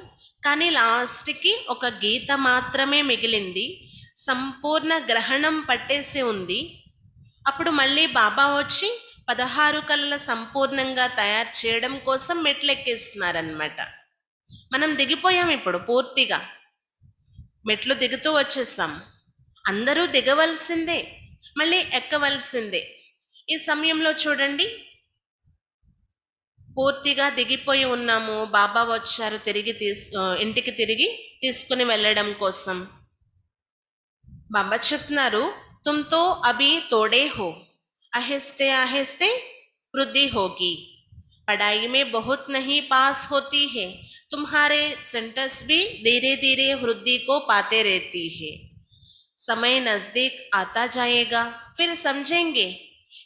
కానీ లాస్ట్కి ఒక గీత మాత్రమే మిగిలింది, సంపూర్ణ గ్రహణం పట్టేసి ఉంది. అప్పుడు మళ్ళీ బాబా వచ్చి 16 కళల సంపూర్ణంగా తయారు చేయడం కోసం మెట్లెక్కిస్తున్నారనమాట. మనం దిగిపోయాం, ఇప్పుడు పూర్తిగా మెట్లు దిగుతూ వచ్చేసాం. అందరూ దిగవలసిందే, మళ్ళీ ఎక్కవలసిందే. ఈ సమయంలో చూడండి, పూర్తిగా దిగిపోయి ఉన్నాము, బాబా వచ్చారు తిరిగి ఇంటికి తిరిగి తీసుకుని వెళ్ళడం కోసం. బాబా చెప్తున్నారు, తుమ్తో అభి తోడే హో, आहिस्ते आहिस्ते वृद्धि होगी, पढ़ाई में बहुत नहीं पास होती है, तुम्हारे सेंटर्स भी धीरे धीरे वृद्धि को पाते रहती है. समय नजदीक आता जाएगा, फिर समझेंगे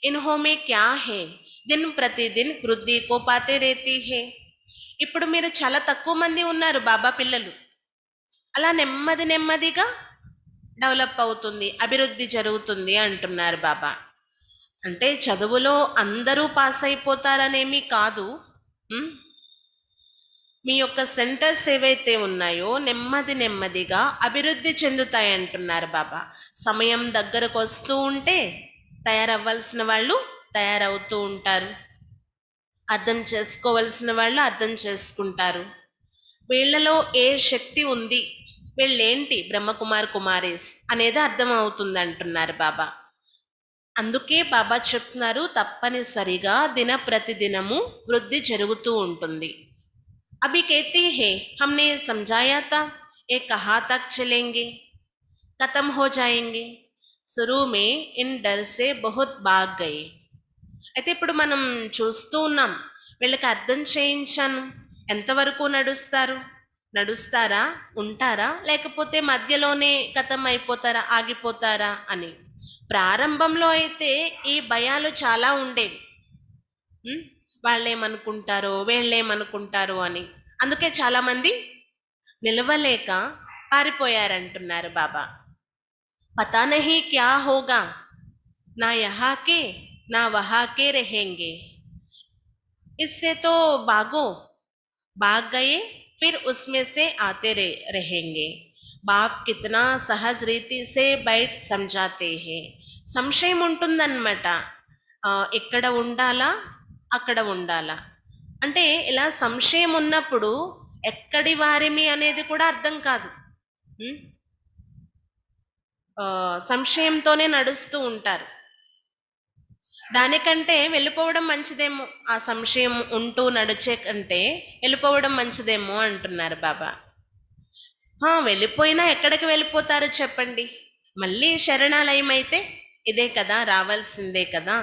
इन्हों में क्या है, दिन प्रतिदिन वृद्धि को पाते रहती है. ఇప్పుడు మీరు చాలా తక్కువ మంది ఉన్నారు బాబా పిల్లలు. అలా నెమ్మది నెమ్మదిగా డెవలప్ అవుతుంది, అభివృద్ధి జరుగుతుంది అంటున్నారు బాబా. అంటే చదువులో అందరూ పాస్ అయిపోతారనేమి కాదు. మీ యొక్క సెంటర్స్ ఏవైతే ఉన్నాయో నెమ్మది నెమ్మదిగా అభివృద్ధి చెందుతాయి అంటున్నారు బాబా. సమయం దగ్గరకు వస్తూ ఉంటే తయారవ్వాల్సిన వాళ్ళు తయారవుతూ ఉంటారు, అర్థం చేసుకోవలసిన వాళ్ళు అర్థం చేసుకుంటారు. వీళ్ళలో ఏ శక్తి ఉంది, వీళ్ళేంటి బ్రహ్మకుమార్ కుమారీస్ అనేది అర్థం అవుతుంది అంటున్నారు బాబా. అందుకే బాబా చెప్తున్నారు, తప్పనిసరిగా దిన ప్రతిదినము వృద్ధి జరుగుతూ ఉంటుంది. అభి कहती है हमने समझाया था ये कहाँ तक चलेंगे, खत्म हो जाएंगे, शुरू में इन डर से बहुत भाग गए. అయితే ఇప్పుడు మనం చూస్తూ ఉన్నాం, వీళ్ళకి అర్థం చేయించాను, ఎంతవరకు నడుస్తారా, ఉంటారా, లేకపోతే మధ్యలోనే ఖతం అయిపోతారా, ఆగిపోతారా అని. ప్రారంభంలో అయితే ఈ భయాలు చాలా ఉండేవి, వాళ్ళేమనుకుంటారో వీళ్ళేమనుకుంటారో అని. అందుకే చాలామంది నిలవలేక పారిపోయారంటున్నారు బాబా. పతా నహీ క్యా హోగా, నా యహాకే నా వహాకే రహేంగే, ఇస్సే తో भाग गए फिर उसमें से आते रहेंगे. బాప్ కితనా సహజ్ రీతి సే బైట్ సమझाते हैं. సంశయం ఉంటుందన్నమాట, ఎక్కడ ఉండాలా అక్కడ ఉండాలా అంటే ఇలా సంశయం ఉన్నప్పుడు ఎక్కడి వారిమి అనేది కూడా అర్థం కాదు. ఉమ్, సంశయంతోనే నడుస్తూ ఉంటారు. దానికంటే వెళ్ళిపోవడం మంచిదేమో, ఆ సంశయం ఉంటూ నడిచే కంటే వెళ్ళిపోవడం మంచిదేమో అంటున్నారు బాబా. వెళ్ళిపోయినా ఎక్కడికి వెళ్ళిపోతారు చెప్పండి? మళ్ళీ శరణాలయం అయితే ఇదే కదా, రావాల్సిందే కదా.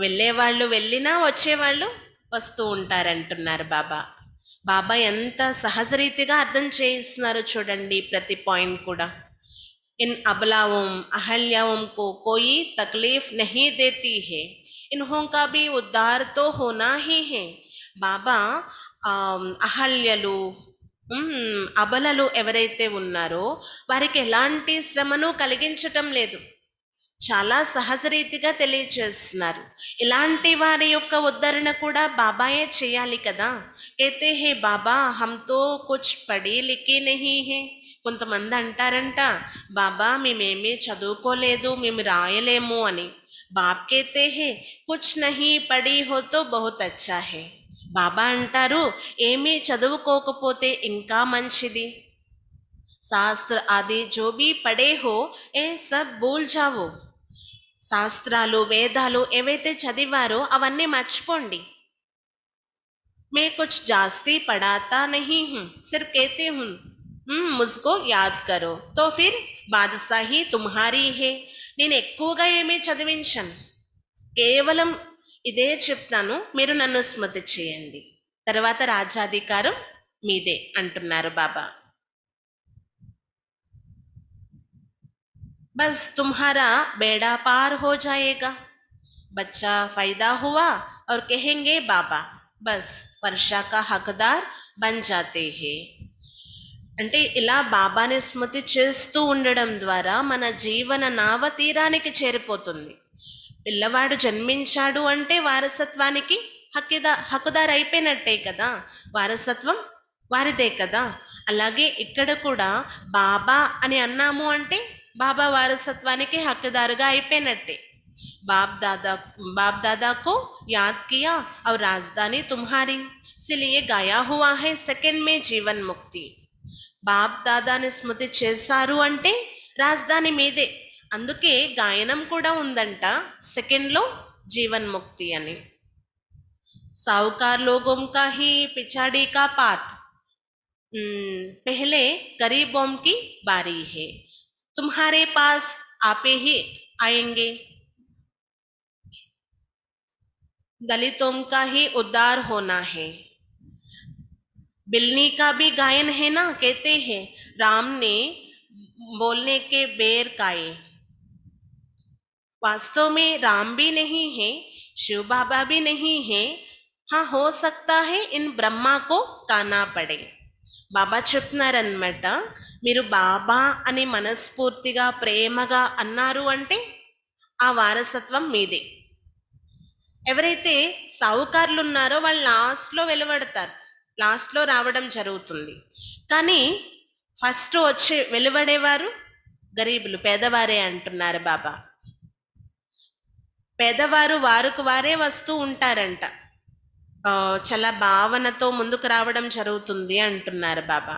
వెళ్ళేవాళ్ళు వెళ్ళినా వచ్చేవాళ్ళు వస్తూ ఉంటారంటున్నారు బాబా. బాబా ఎంత సహజరీతిగా అర్థం చేయిస్తున్నారు చూడండి ప్రతి పాయింట్ కూడా. इन अबलाओं अहल्याओं को कोई तकलीफ नहीं देती है, इन्हों का भी उद्धार तो होना ही है. బాబా అహల్యలు అబలలు ఎవరైతే ఉన్నారో వారికి ఎలాంటి శ్రమను కలిగించటం లేదు, చాలా సహజరీతిగా తెలియచేస్తున్నారు. ఇలాంటి వారి యొక్క ఉద్ధరణ కూడా బాబాయే చేయాలి కదా. అయితే హే బాబా హమ్తో కుచ్ పడి లిఖే నహీ హే. కొంతమంది అంటారంట, బాబా మేమేమీ చదువుకోలేదు, మేము రాయలేము అని. బాబ్ కేతే హే కుచ్ నహీ పడి హో తో బహుత్ అచ్చా హే. బాబా అంటారు, ఏమీ చదువుకోకపోతే ఇంకా మంచిది. శాస్త్ర ఆది జో భీ పడే హో ఏ సబ్ భూల్ జావో. శాస్త్రాలు వేదాలు ఏవైతే చదివారో అవన్నీ మర్చిపోండి. మే కుచ్ జాస్తి పడాతా నహీ హూ, సిర్ఫ్ కేతే హూ ముజ్కో యాద్ కరో తో ఫిర్ బాదశాహీ తుమ్హారీ హే. నేను ఎక్కువగా ఏమీ చదివించను, కేవలం ఇదే చెప్తాను, మీరు నన్ను స్మృతి చేయండి, తర్వాత రాజ్యాధికారం మీదే అంటున్నారు బాబా. बस तुम्हारा बेड़ा पार हो जाएगा. बच्चा फायदा हुआ और कहेंगे बाबा, बस वर्षा का हकदार बन जाते हैं. అంటే ఇలా బాబాని స్మృతి చేస్తూ ఉండడం ద్వారా మన జీవన నావ తీరానికి చేరిపోతుంది. పిల్లవాడు జన్మించాడు అంటే వారసత్వానికి హక్కుదారు అయిపోయినట్టే కదా, వారసత్వం వారిదే కదా. అలాగే ఇక్కడ కూడా బాబా అని అన్నాము అంటే బాబా వారసత్వానికి హక్కుదారుగా అయిపోయినట్టే. बाप दादा को याद किया और राजधानी तुम्हारी, इसलिए गाया हुआ है सेकंड में जीवन मुक्ति. బాప్ దాదాని స్మృతి చేశారు అంటే రాజధాని మీదే, అందుకే గాయనం కూడా ఉందంట సెకండ్లో జీవన్ ముక్తి అని. साहूकार लोगों का ही पिछाड़ी का पाठ, पहले गरीबों की बारी है, तुम्हारे पास आपे ही आएंगे, दलितों का ही उद्धार होना है. बिल्ली का भी गायन है ना, कहते हैं राम ने बोलने के बेर काए. वास्तव में राम भी नहीं है, शिव बाबा भी नहीं है. हाँ, हो सकता है इन ब्रह्मा को काना पड़े. బాబా చెప్తున్నారన్నమాట, మీరు బాబా అని మనస్ఫూర్తిగా ప్రేమగా అన్నారు అంటే ఆ వారసత్వం మీదే. ఎవరైతే సావుకారులు ఉన్నారో వాళ్ళు లాస్ట్లో వెలువడతారు, లాస్ట్లో రావడం జరుగుతుంది. కానీ ఫస్ట్ వచ్చి వెలువడేవారు గరీబులు, పేదవారే అంటున్నారు బాబా. పేదవారు వారికి వారే వస్తూ ఉంటారంట, చాలా భావనతో ముందుకు రావడం జరుగుతుంది అంటున్నారు బాబా.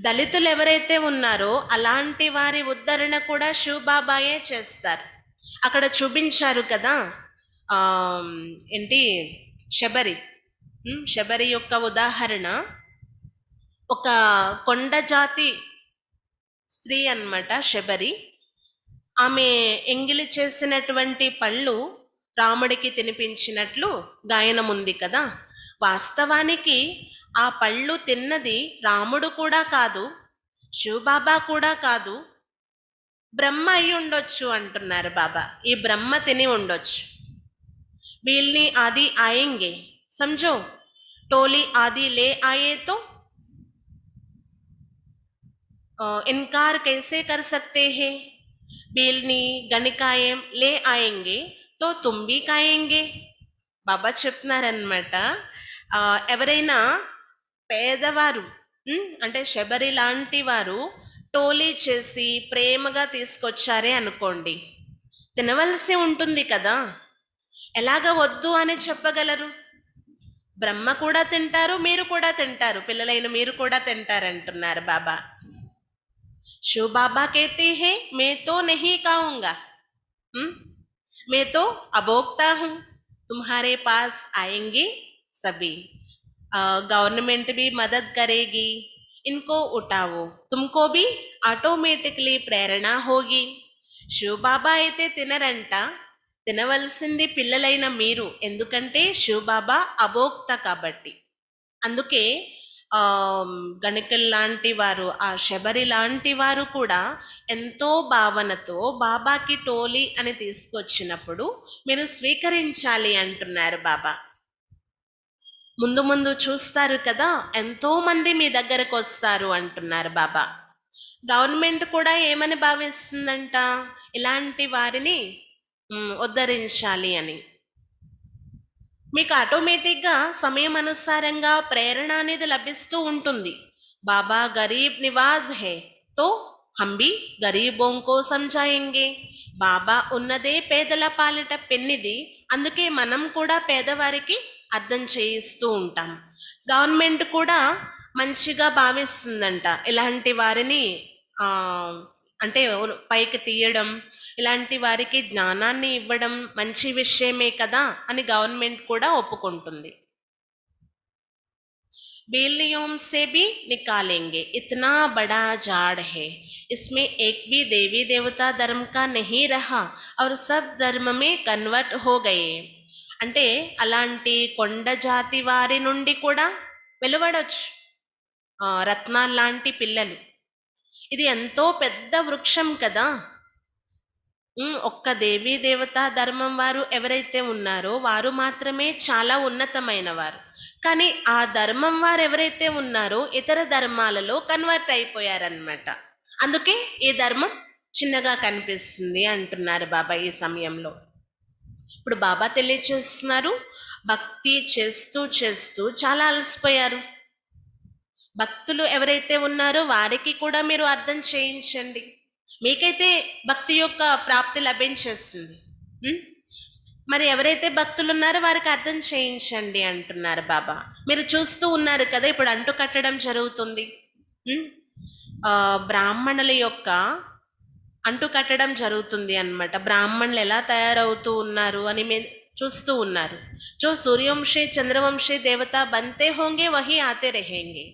దళితులు ఎవరైతే ఉన్నారో అలాంటి వారి ఉద్ధరణ కూడా శివ్ బాబాయే చేస్తారు. అక్కడ చూపించారు కదా, ఏంటి శబరి, శబరి యొక్క ఉదాహరణ. ఒక కొండ జాతి స్త్రీ అన్నమాట శబరి. ఆమె ఎంగిలి చేసినటువంటి పళ్ళు రాముడికి తినిపించినట్లు గాయనం ఉంది కదా. వాస్తవానికి ఆ పళ్ళు తిన్నది రాముడు కూడా కాదు, శివబాబా కూడా కాదు, బ్రహ్మ అయి ఉండొచ్చు అంటున్నారు బాబా. ఈ బ్రహ్మ తిని ఉండొచ్చు. వీళ్ళని ఆది ఆయేంగే సమझो, टोली आदि ले आए तो इनकार कैसे कर सकते हैं. बीलनी गणिकायम ले आएंगे तो तुम भी खाएंगे. బాబా చెప్తున్నారన్నమాట, ఎవరైనా పేదవారు అంటే శబరి లాంటి వారు టోలీ చేసి ప్రేమగా తీసుకొచ్చారే అనుకోండి, తినవలసి ఉంటుంది కదా. ఎలాగ వద్దు అని చెప్పగలరు? బ్రహ్మ కూడా తింటారు, మీరు కూడా తింటారు, పిల్లలైన మీరు కూడా తింటారంటున్నారు బాబా. శివ బాబా कहते हैं मैं तो नहीं खाऊंगा, मैं तो अभोक्ता हूँ, तुम्हारे पास आएंगे सभी, गवर्नमेंट भी मदद करेगी, इनको उठाओ, तुमको भी ఆటోమేటిక్లీ ప్రేరణ హోగి. శివబాబా అయితే తినరంట, తినవలసింది పిల్లలైన మీరు, ఎందుకంటే శివబాబా అభోక్త కాబట్టి. అందుకే గణికల్ లాంటి వారు, ఆ శబరి లాంటి వారు కూడా ఎంతో భావనతో బాబాకి టోలీ అని తీసుకొచ్చినప్పుడు మీరు స్వీకరించాలి అంటున్నారు బాబా. ముందు ముందు చూస్తారు కదా, ఎంతో మంది మీ దగ్గరకు వస్తారు అంటున్నారు బాబా. గవర్నమెంట్ కూడా ఏమని భావిస్తుందంట, ఇలాంటి వారిని ఉద్ధరించాలి అని. మీకు ఆటోమేటిక్గా సమయం అనుసారంగా ప్రేరణ అనేది లభిస్తూ ఉంటుంది. బాబా గరీబ్ నివాజ్ హే తో హమ్ భీ గరీబోం కో సమజాయేంగే. బాబా ఉన్నదే పేదల పాలిట పెన్నిది, అందుకే మనం కూడా పేదవారికి అర్థం చేయిస్తూ ఉంటాం. గవర్నమెంట్ కూడా మంచిగా భావిస్తుందంట, ఇలాంటి వారిని అంటే పైకి తీయడం, ఇలాంటి వారికి జ్ఞానాన్ని ఇవ్వడం మంచి విషయమే కదా అని గవర్నమెంట్ కూడా ఒప్పుకుంటుంది. बेलियों से भी निकालेंगे, इतना बड़ा झाड़ है, इसमें एक भी देवी देवता धर्म का नहीं रहा और सब धर्म में कन्वर्ट हो गए. అంటే అలాంటి కొండ జాతి వారి నుండి కూడా వెలువడొచ్చు రత్నాల్లాంటి పిల్లలు. ఇది ఎంతో పెద్ద వృక్షం కదా. ఒక్క దేవీ దేవతా ధర్మం వారు ఎవరైతే ఉన్నారో వారు మాత్రమే చాలా ఉన్నతమైన వారు. కానీ ఆ ధర్మం వారు ఎవరైతే ఉన్నారో ఇతర ధర్మాలలో కన్వర్ట్ అయిపోయారనమాట. అందుకే ఈ ధర్మం చిన్నగా కనిపిస్తుంది అంటున్నారు బాబా ఈ సమయంలో. ఇప్పుడు బాబా తెలియచేస్తున్నారు, భక్తి చేస్తూ చేస్తూ చాలా అలసిపోయారు. భక్తులు ఎవరైతే ఉన్నారో వారికి కూడా మీరు అర్థం చేయించండి. మీకైతే భక్తి యొక్క ప్రాప్తి లభించేస్తుంది, మరి ఎవరైతే భక్తులు ఉన్నారో వారికి అర్థం చేయించండి అంటున్నారు బాబా. మీరు చూస్తూ ఉన్నారు కదా, ఇప్పుడు అంటు కట్టడం జరుగుతుంది. బ్రాహ్మణుల యొక్క అంటు కట్టడం జరుగుతుంది అన్నమాట. బ్రాహ్మణులు ఎలా తయారవుతూ ఉన్నారు అని మీరు చూస్తూ ఉన్నారు. जो सूर्यवंशी चंद्रवंशी देवता बनते होंगे वही आते रहेंगे.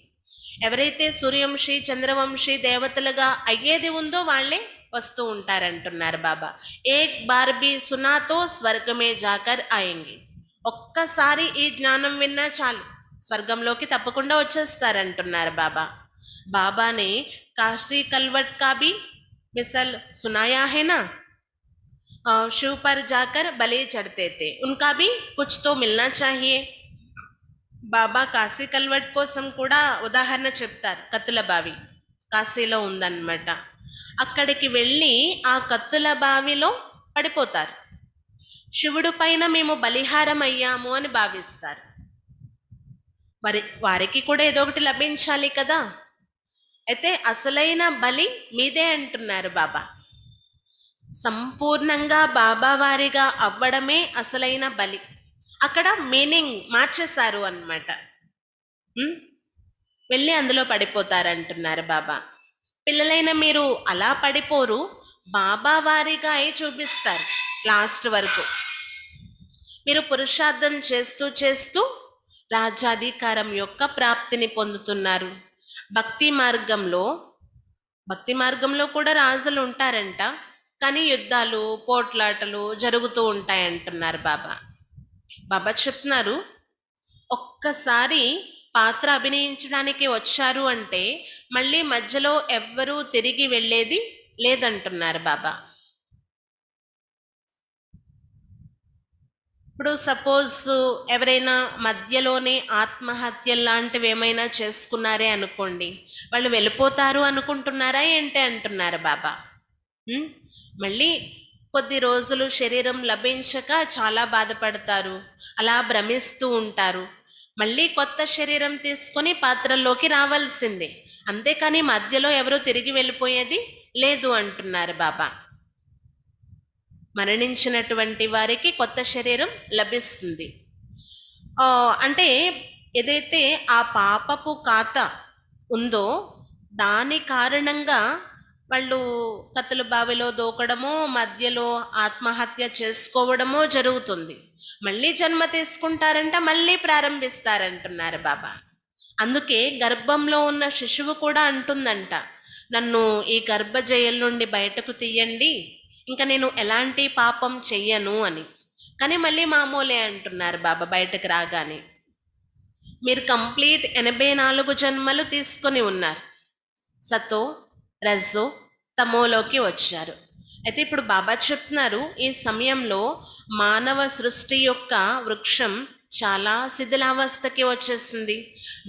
ఎవరైతే సూర్యవంశీ చంద్రవంశీ దేవతలుగా అయ్యేది ఉందో వాళ్ళే వస్తూ ఉంటారంటున్నారు బాబా. ఏక్ బార్ బి సునాతో స్వర్గమే జాకర్ ఆయేంగే. ఒక్కసారి ఈ జ్ఞానం విన్నా చాలు, స్వర్గంలోకి తప్పకుండా వచ్చేస్తారంటున్నారు బాబా. బాబానే కాశీ కల్వట్ కా బి మిసల్ సునాయా హై నా, शिव पर जाकर बलि चढ़ते थे, उनका भी कुछ तो मिलना चाहिए. బాబా కాశీ కల్వట్ కోసం కూడా ఉదాహరణ చెప్తారు. కత్తుల బావి కాశీలో ఉందన్నమాట. అక్కడికి వెళ్ళి ఆ కత్తుల బావిలో పడిపోతారు. శివుడు పైన మేము బలిహారం అయ్యాము అని భావిస్తారు. వారికి కూడా ఏదో ఒకటి లభించాలి కదా. అయితే అసలైన బలి మీదే అంటున్నారు బాబా. సంపూర్ణంగా బాబా వారిగా అవ్వడమే అసలైన బలి. అక్కడ మీనింగ్ మార్చేశారు అన్నమాట. వెళ్ళి అందులో పడిపోతారంటున్నారు బాబా. పిల్లలైన మీరు అలా పడిపోరు, బాబా వారిగా అయి చూపిస్తారు లాస్ట్ వరకు. మీరు పురుషార్థం చేస్తూ చేస్తూ రాజ్యాధికారం యొక్క ప్రాప్తిని పొందుతున్నారు. భక్తి మార్గంలో కూడా రాజులు ఉంటారంట, కానీ యుద్ధాలు పోట్లాటలు జరుగుతూ ఉంటాయంటున్నారు బాబా. బాబా చెప్తున్నారు, ఒక్కసారి పాత్ర అభినయించడానికి వచ్చారు అంటే మళ్ళీ మధ్యలో ఎవ్వరూ తిరిగి వెళ్ళేది లేదంటున్నారు బాబా. ఇప్పుడు సపోజ్ ఎవరైనా మధ్యలోనే ఆత్మహత్య లాంటివి ఏమైనా చేసుకున్నారే అనుకోండి, వాళ్ళు వెళ్ళిపోతారు అనుకుంటున్నారా ఏంటి అంటున్నారు బాబా. మళ్ళీ కొద్ది రోజులు శరీరం లభించక చాలా బాధపడతారు, అలా భ్రమిస్తూ ఉంటారు. మళ్ళీ కొత్త శరీరం తీసుకొని పాత్రల్లోకి రావాల్సిందే, అంతేకాని మధ్యలో ఎవరూ తిరిగి వెళ్ళిపోయేది లేదు అంటున్నారు బాబా. మరణించినటువంటి వారికి కొత్త శరీరం లభిస్తుంది. అంటే ఏదైతే ఆ పాపపు ఖాతా ఉందో దాని కారణంగా వాళ్ళు కత్తుల బావిలో దూకడమో మధ్యలో ఆత్మహత్య చేసుకోవడమో జరుగుతుంది. మళ్ళీ జన్మ తీసుకుంటారంట, మళ్ళీ ప్రారంభిస్తారంటున్నారు బాబా. అందుకే గర్భంలో ఉన్న శిశువు కూడా అంటుందంట, నన్ను ఈ గర్భజయం నుండి బయటకు తీయండి, ఇంకా నేను ఎలాంటి పాపం చెయ్యను అని. కానీ మళ్ళీ మామూలే అంటున్నారు బాబా బయటకు రాగానే. మీరు కంప్లీట్ 84 జన్మలు తీసుకొని ఉన్నారు. సతో రజో తమోలోకి వచ్చారు. అయితే ఇప్పుడు బాబా చెప్తున్నారు, ఈ సమయంలో మానవ సృష్టి యొక్క వృక్షం చాలా శిథిలావస్థకి వచ్చేసింది.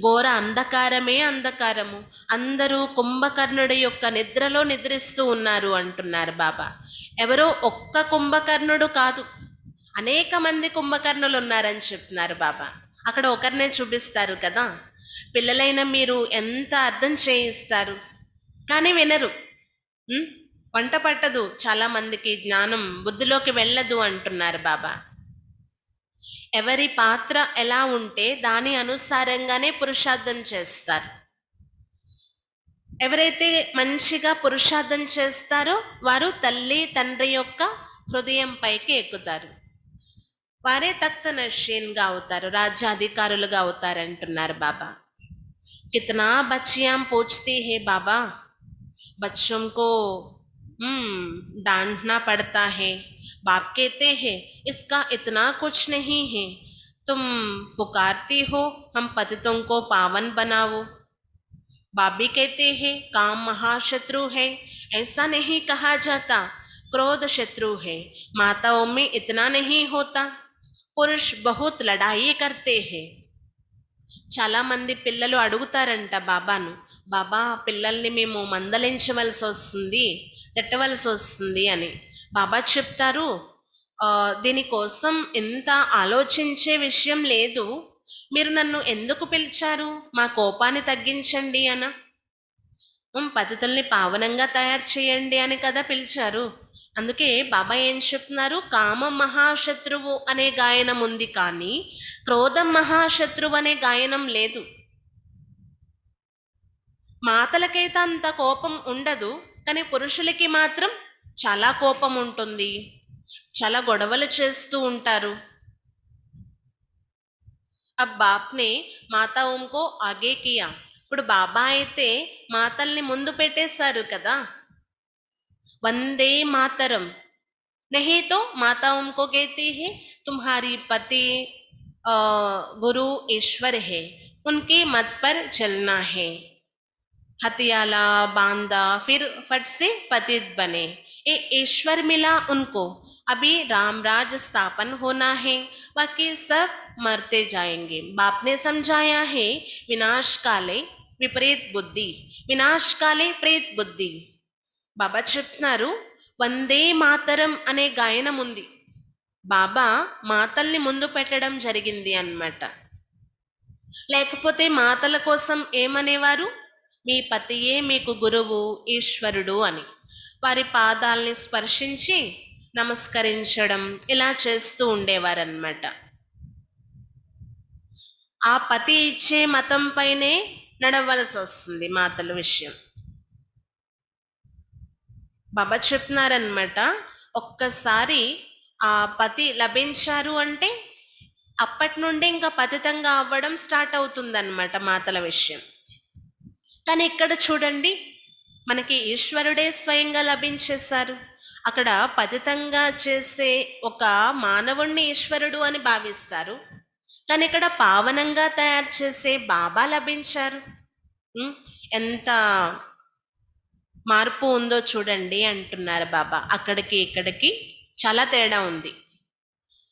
ఘోర అంధకారమే అంధకారము. అందరూ కుంభకర్ణుడి యొక్క నిద్రలో నిద్రిస్తూ ఉన్నారు అంటున్నారు బాబా. ఎవరో ఒక్క కుంభకర్ణుడు కాదు, అనేక మంది కుంభకర్ణులు ఉన్నారని చెప్తున్నారు బాబా. అక్కడ ఒకరినే చూపిస్తారు కదా. పిల్లలైన మీరు ఎంత అర్థం చేయిస్తారు కానీ వినరు. వంట పట్టదు, చాలా మందికి జ్ఞానం బుద్ధిలోకి వెళ్ళదు అంటున్నారు బాబా. ఎవరి పాత్ర ఎలా ఉంటే దాని అనుసారంగానే పురుషార్థం చేస్తారు. ఎవరైతే మంచిగా పురుషార్థం చేస్తారో వారు తల్లి తండ్రి యొక్క హృదయం పైకి ఎక్కుతారు. వారే తఖ్త నషీన్గా అవుతారు, రాజ్యాధికారులుగా అవుతారు అంటున్నారు బాబా. कितना बच्चियां पूछती है बाबा, बच्चों को डांटना पड़ता है। बाप कहते हैं इसका इतना कुछ नहीं है, तुम पुकारती हो हम पतितों को पावन बनाओ। बाप भी कहते हैं काम महाशत्रु है, ऐसा नहीं कहा जाता, क्रोध शत्रु है। माताओं में इतना नहीं होता, पुरुष बहुत लड़ाई करते हैं। చాలా మంది పిల్లలు అడుగుతారంట బాబాను, బాబా పిల్లల్ని మేము మందలించవలసి వస్తుంది, తిట్టవలసి వస్తుంది అని. బాబా చెప్తారు, దీనికోసం ఎంత ఆలోచించే విషయం లేదు, మీరు నన్ను ఎందుకు పిలిచారు, మా కోపాన్ని తగ్గించండి అన, పతితుల్ని పావనంగా తయారు చేయండి అని కదా పిలిచారు. అందుకే బాబా ఏం చెప్తున్నారు, కామ మహాశత్రువు అనే గాయనం ఉంది కానీ క్రోధం మహాశత్రువు అనే గాయనం లేదు. మాతలకైతే అంత కోపం ఉండదు, కానీ పురుషులకి మాత్రం చాలా కోపం ఉంటుంది, చాలా గొడవలు చేస్తూ ఉంటారు. అబ్ బాప్నే మాతా ఓంకో ఆగే కియా. ఇప్పుడు బాబా అయితే మాతల్ని ముందు పెట్టేశారు కదా. వందే మాతరం नहीं तो माताओं को कहती है तुम्हारी पति गुरु ईश्वर है, उनके मत पर चलना है। हथियाला बांधा फिर फट से पतित बने, ये ईश्वर मिला उनको, अभी राम राज स्थापन होना है, बाकी सब मरते जाएंगे। बाप ने समझाया है विनाश काले विपरीत बुद्धि, विनाश काले प्रेत बुद्धि. బాబా చెప్తున్నారు, వందే మాతరం అనే గాయనం ఉంది. బాబా మాతల్ని ముందు పెట్టడం జరిగింది అన్నమాట. లేకపోతే మాతల కోసం ఏమనేవారు, మీ పతియే మీకు గురువు ఈశ్వరుడు అని. వారి పాదాలని స్పర్శించి నమస్కరించడం ఇలా చేస్తూ ఉండేవారన్నమాట. ఆ పతి ఇచ్చే మతం పైనే నడవలసి వస్తుంది మాతల విషయం. బాబా చెప్తున్నారనమాట, ఒక్కసారి ఆ పతి లభించారు అంటే అప్పటి నుండి ఇంకా పతితంగా అవ్వడం స్టార్ట్ అవుతుందన్నమాట మాతల విషయం. కానీ ఇక్కడ చూడండి, మనకి ఈశ్వరుడే స్వయంగా లభించేశారు. అక్కడ పతితంగా చేసే ఒక మానవుణ్ణి ఈశ్వరుడు అని భావిస్తారు, కానీ ఇక్కడ పావనంగా తయారు చేసే బాబా లభించారు. ఎంత మార్పు ఉందో చూడండి అంటున్నారు బాబా. అక్కడికి ఇక్కడికి చాలా తేడా ఉంది.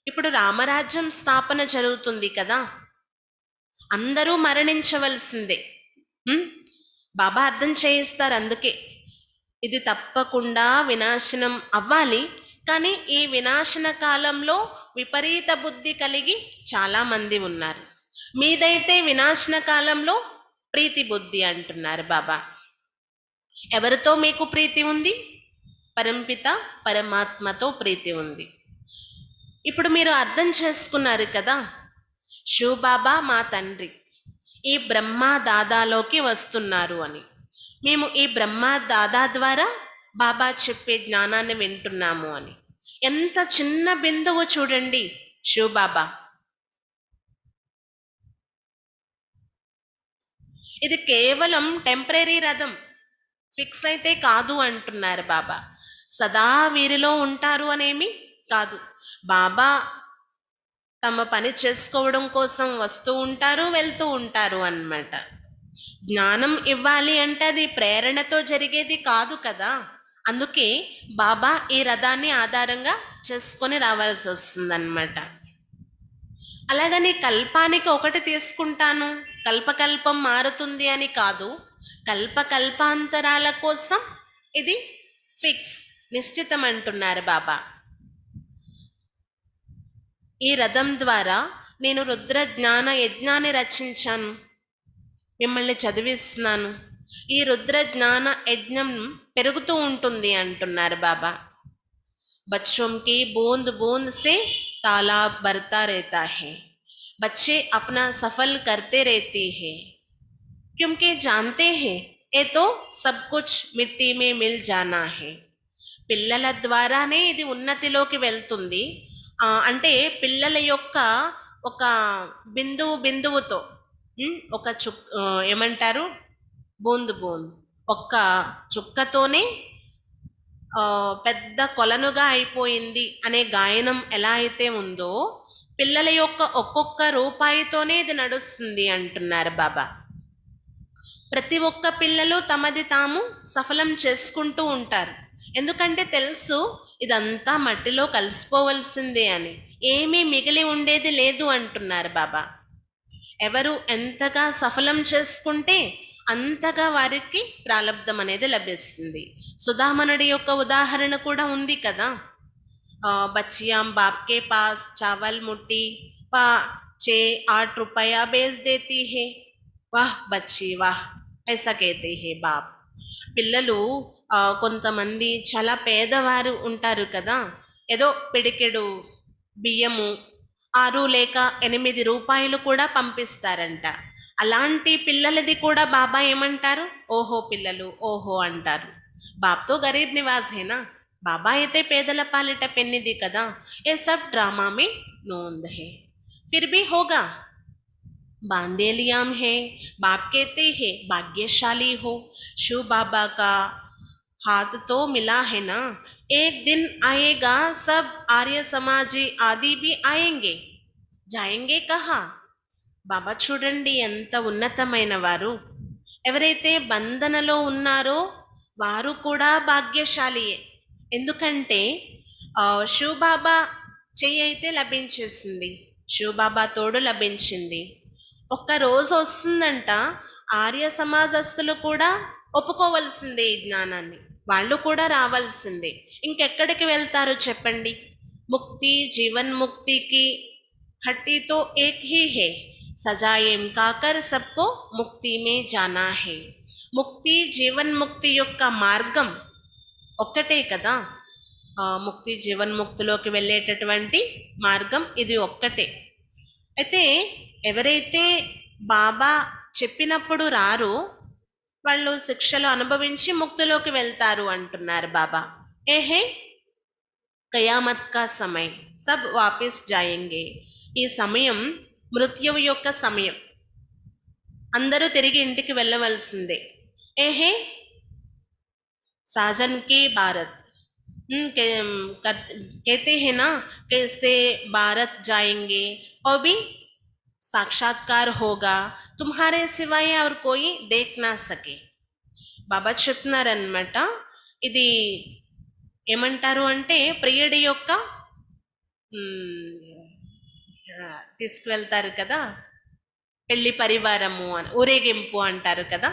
ఇప్పుడు రామరాజ్యం స్థాపన జరుగుతుంది కదా, అందరూ మరణించవలసిందే. బాబా అర్థం చేయిస్తారు, అందుకే ఇది తప్పకుండా వినాశనం అవ్వాలి. కానీ ఈ వినాశన కాలంలో విపరీత బుద్ధి కలిగి చాలా మంది ఉన్నారు. మీదైతే వినాశన కాలంలో ప్రీతి బుద్ధి అంటున్నారు బాబా. ఎవరితో మీకు ప్రీతి ఉంది? పరంపిత పరమాత్మతో ప్రీతి ఉంది. ఇప్పుడు మీరు అర్థం చేసుకున్నారు కదా, శివబాబా మా తండ్రి ఈ బ్రహ్మ దాదాలోకి వస్తున్నారు అని. మేము ఈ బ్రహ్మ దాదా ద్వారా బాబా చెప్పే జ్ఞానాన్ని వింటున్నాము అని. ఎంత చిన్న బిందువు చూడండి శివబాబా. ఇది కేవలం టెంపరీ రథం, ఫిక్స్ అయితే కాదు అంటున్నారు బాబా. సదా వీరిలో ఉంటారు అనేమి కాదు. బాబా తమ పని చేసుకోవడం కోసం వస్తూ ఉంటారు, వెళ్తూ ఉంటారు అన్నమాట. జ్ఞానం ఇవ్వాలి అంటే అది ప్రేరణతో జరిగేది కాదు కదా. అందుకే బాబా ఈ రథాన్ని ఆధారంగా చేసుకొని రావాల్సి వస్తుందన్నమాట. అలాగని కల్పానికి ఒకటి తీసుకుంటాను, కల్పకల్పం మారుతుంది అని కాదు. కల్పకల్పాంతరాల కోసం ఇది ఫిక్స్, నిశ్చితం అంటున్నారు బాబా. ఈ రథం ద్వారా నేను రుద్ర జ్ఞాన యజ్ఞాన్ని రచించాను, మిమ్మల్ని చదివిస్తున్నాను. ఈ రుద్ర జ్ఞాన యజ్ఞం పెరుగుతూ ఉంటుంది అంటున్నారు బాబా. बच्चों की बूंद बूंद से तालाब भरता रहता है, बच्चे अपना सफल करते रहते हैं क्योंकि जानते हैं ये तो सब कुछ मिट्टी में मिल जाना है. పిల్లల ద్వారానే ఇది ఉన్నతిలోకి వెళ్తుంది. అంటే పిల్లల యొక్క ఒక బిందువుతో ఒక ఏమంటారు, బూందు బూందు, ఒక్క చుక్కతోనే పెద్ద కొలనుగా అయిపోయింది అనే గాయనం ఎలా అయితే ఉందో, పిల్లల యొక్క ఒక్కొక్క రూపాయితోనే ఇది నడుస్తుంది అంటున్నారు బాబా. ప్రతి ఒక్క పిల్లలు తమది తాము సఫలం చేసుకుంటూ ఉంటారు. ఎందుకంటే తెలుసు ఇదంతా మట్టిలో కలిసిపోవలసిందే అని, ఏమీ మిగిలి ఉండేది లేదు అంటున్నారు బాబా. ఎవరు ఎంతగా సఫలం చేసుకుంటే అంతగా వారికి ప్రాలబ్ధం అనేది లభిస్తుంది. సుధామనుడి యొక్క ఉదాహరణ కూడా ఉంది కదా. బచ్చియాం బాప్కే పాస్ చావల్ ముట్టి 6-8 रुपया बेच देती है, వాహ్ బచ్చి వాహ్ ఐసా కేతే హే బాప్. పిల్లలు కొంతమంది చాలా పేదవారు ఉంటారు కదా, ఏదో పిడికెడు బియ్యము 6 లేక 8 రూపాయలు కూడా పంపిస్తారంట. అలాంటి పిల్లలది కూడా బాబా ఏమంటారు, ఓహో పిల్లలు ఓహో అంటారు. బాప్తో గరీబ్ నివాజ్ హేనా, బాబా అయితే పేదల పాలిట పెన్నిది కదా. ఏ సబ్ డ్రామా మే నోంద్ హే, ఫిర్ భీ హోగా बांधेलियाम है. बाप कहते हैं भाग्यशाली हो, शिव बाबा का हाथ तो मिला है ना. एक दिन आएगा सब आर्य समाजी आदि भी आएंगे, जाएंगे कहाँ. బాబా చూడండి ఎంత ఉన్నతమైన వారు. ఎవరైతే బంధనలో ఉన్నారో వారు కూడా భాగ్యశాలియే. ఎందుకంటే శివబాబా చెయ్యి అయితే లభించేసింది, శివబాబా తోడు లభించింది. ఒక్క రోజు వస్తుందంట ఆర్య సమాజస్తులు కూడా ఒప్పుకోవలసిందే ఈ జ్ఞానాన్ని, వాళ్ళు కూడా రావాల్సిందే. ఇంకెక్కడికి వెళ్తారు చెప్పండి. ముక్తి జీవన్ ముక్తికి హట్టి తో ఏక్ హీ హే, సజాయేం కాకర్ సబ్కో ముక్తి మే జానా హే. ముక్తి జీవన్ ముక్తి యొక్క మార్గం ఒక్కటే కదా. ముక్తి జీవన్ముక్తిలోకి వెళ్ళేటటువంటి మార్గం ఇది ఒక్కటే. అయితే ఎవరైతే బాబా చెప్పినప్పుడు రారో వాళ్ళు శిక్షలు అనుభవించి ముక్తిలోకి వెళ్తారు అంటున్నారు బాబా. ఏహే కయామత్ కా సమయం, సబ్ వాపస్ జాయేంగే. ఈ సమయం మృత్యువు యొక్క సమయం, అందరూ తిరిగి ఇంటికి వెళ్ళవలసిందే. ఏహే साजन के भारत कहते हैं ना, कैसे भारत जाएंगे और भी साक्षात्कार होगा, तुम्हारे सिवाय और कोई देख ना सके. బాబా చెప్తున్నారన్నమాట. ఇది ఏమంటారు అంటే ప్రియుడి యొక్క తీసుకువెళ్తారు కదా, పెళ్లి పరివారము అని ఊరేగింపు అంటారు కదా.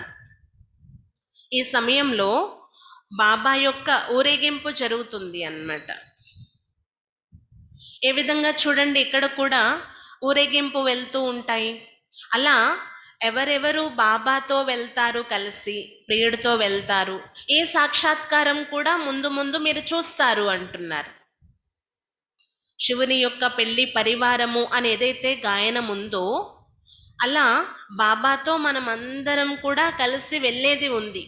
ఈ సమయంలో బాబా యొక్క ఊరేగింపు జరుగుతుంది అన్నమాట. ఏ విధంగా చూడండి, ఇక్కడ కూడా ఊరేగింపు వెళ్తూ ఉంటాయి. అలా ఎవరెవరు బాబాతో వెళ్తారు, కలిసి ప్రియుడితో వెళ్తారు, ఏ సాక్షాత్కారం కూడా ముందు ముందు మీరు చూస్తారు అంటున్నారు. శివుని యొక్క పెళ్లి పరివారము అని ఏదైతే గాయనం ఉందో అలా బాబాతో మనం అందరం కూడా కలిసి వెళ్ళేది ఉంది.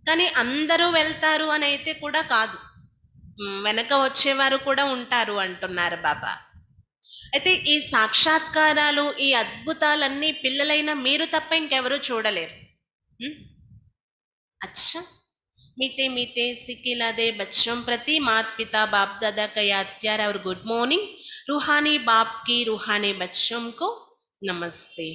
కానీ అందరూ వెళ్తారు అని అయితే కూడా కాదు. వెనక వచ్చేవారు కూడా ఉంటారు అంటున్నారు బాబా. అయితే ఈ సాక్షాత్కారాలు, ఈ అద్భుతాలన్నీ పిల్లలైన మీరు తప్ప ఇంకెవరూ చూడలేరు. अच्छा, मीठे मीठे सिकिलादे बच्चों प्रति माता पिता बाप दादा का याद प्यार और गुड मॉर्निंग. रूहानी बाप की रूहानी बच्चों को नमस्ते.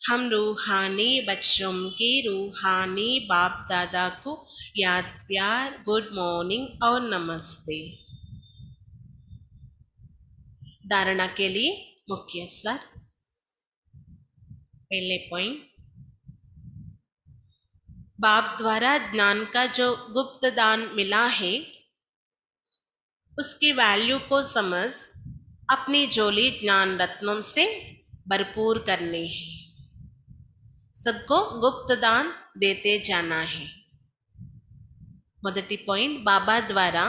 हम रूहानी बच्चों की रूहानी बाप दादा को याद प्यार, गुड मॉर्निंग और नमस्ते. धारणा के लिए मुख्य सर. पहले पॉइंट, बाप द्वारा ज्ञान का जो गुप्त दान मिला है उसकी वैल्यू को समझ अपनी झोली ज्ञान रत्नों से भरपूर करनी है. सबको गुप्त दान देते जाना है. మొదటి పాయింట్, బాబా ద్వారా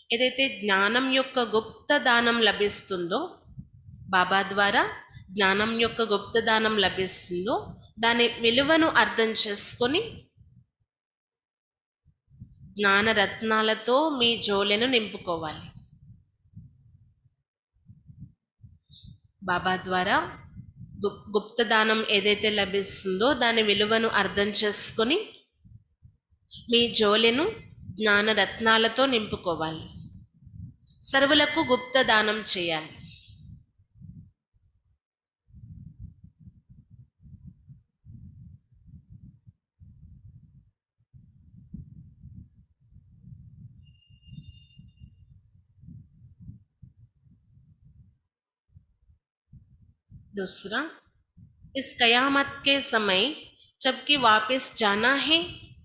ఏదైతే జ్ఞానం యొక్క గుప్త దానం లభిస్తుందో, బాబా ద్వారా జ్ఞానం యొక్క గుప్త దానం లభిస్తుందో దాని విలువను అర్థం చేసుకొని జ్ఞానరత్నాలతో మీ జోలెను నింపుకోవాలి. బాబా ద్వారా గుప్త దానం ఏదైతే లభిస్తుందో దాని విలువను అర్థం చేసుకొని మీ జోలెను జ్ఞానరత్నాలతో నింపుకోవాలి. సర్వులకు గుప్త దానం చేయాలి. दूसरा, इस कयामत के समय जबकि वापस जाना है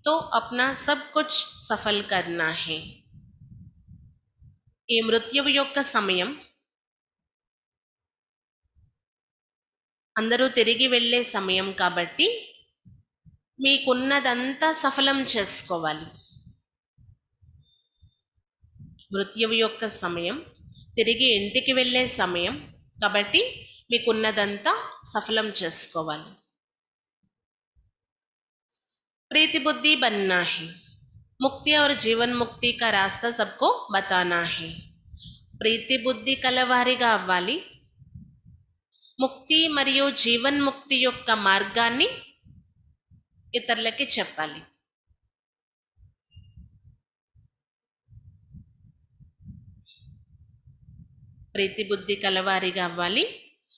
तो अपना सब कुछ सफल करना है. ఈ మృత్యువు యొక్క సమయం, అందరూ తిరిగి వెళ్ళే సమయం కాబట్టి మీకున్నదంతా సఫలం చేసుకోవాలి. మృత్యువు యొక్క సమయం, తిరిగి ఇంటికి వెళ్ళే సమయం కాబట్టి మీకున్నదంతా సఫలం చేసుకోవాలి. प्रीति बुद्धि बनना है. मुक्ति और जीवन मुक्ति का रास्ता सबको बताना है. ప్రీతి బుద్ధి కలవారిగా అవ్వాలి. ముక్తి మరియు జీవన్ ముక్తి యొక్క మార్గాన్ని ఇతరులకి చెప్పాలి. ప్రీతి బుద్ధి కలవారిగా అవ్వాలి.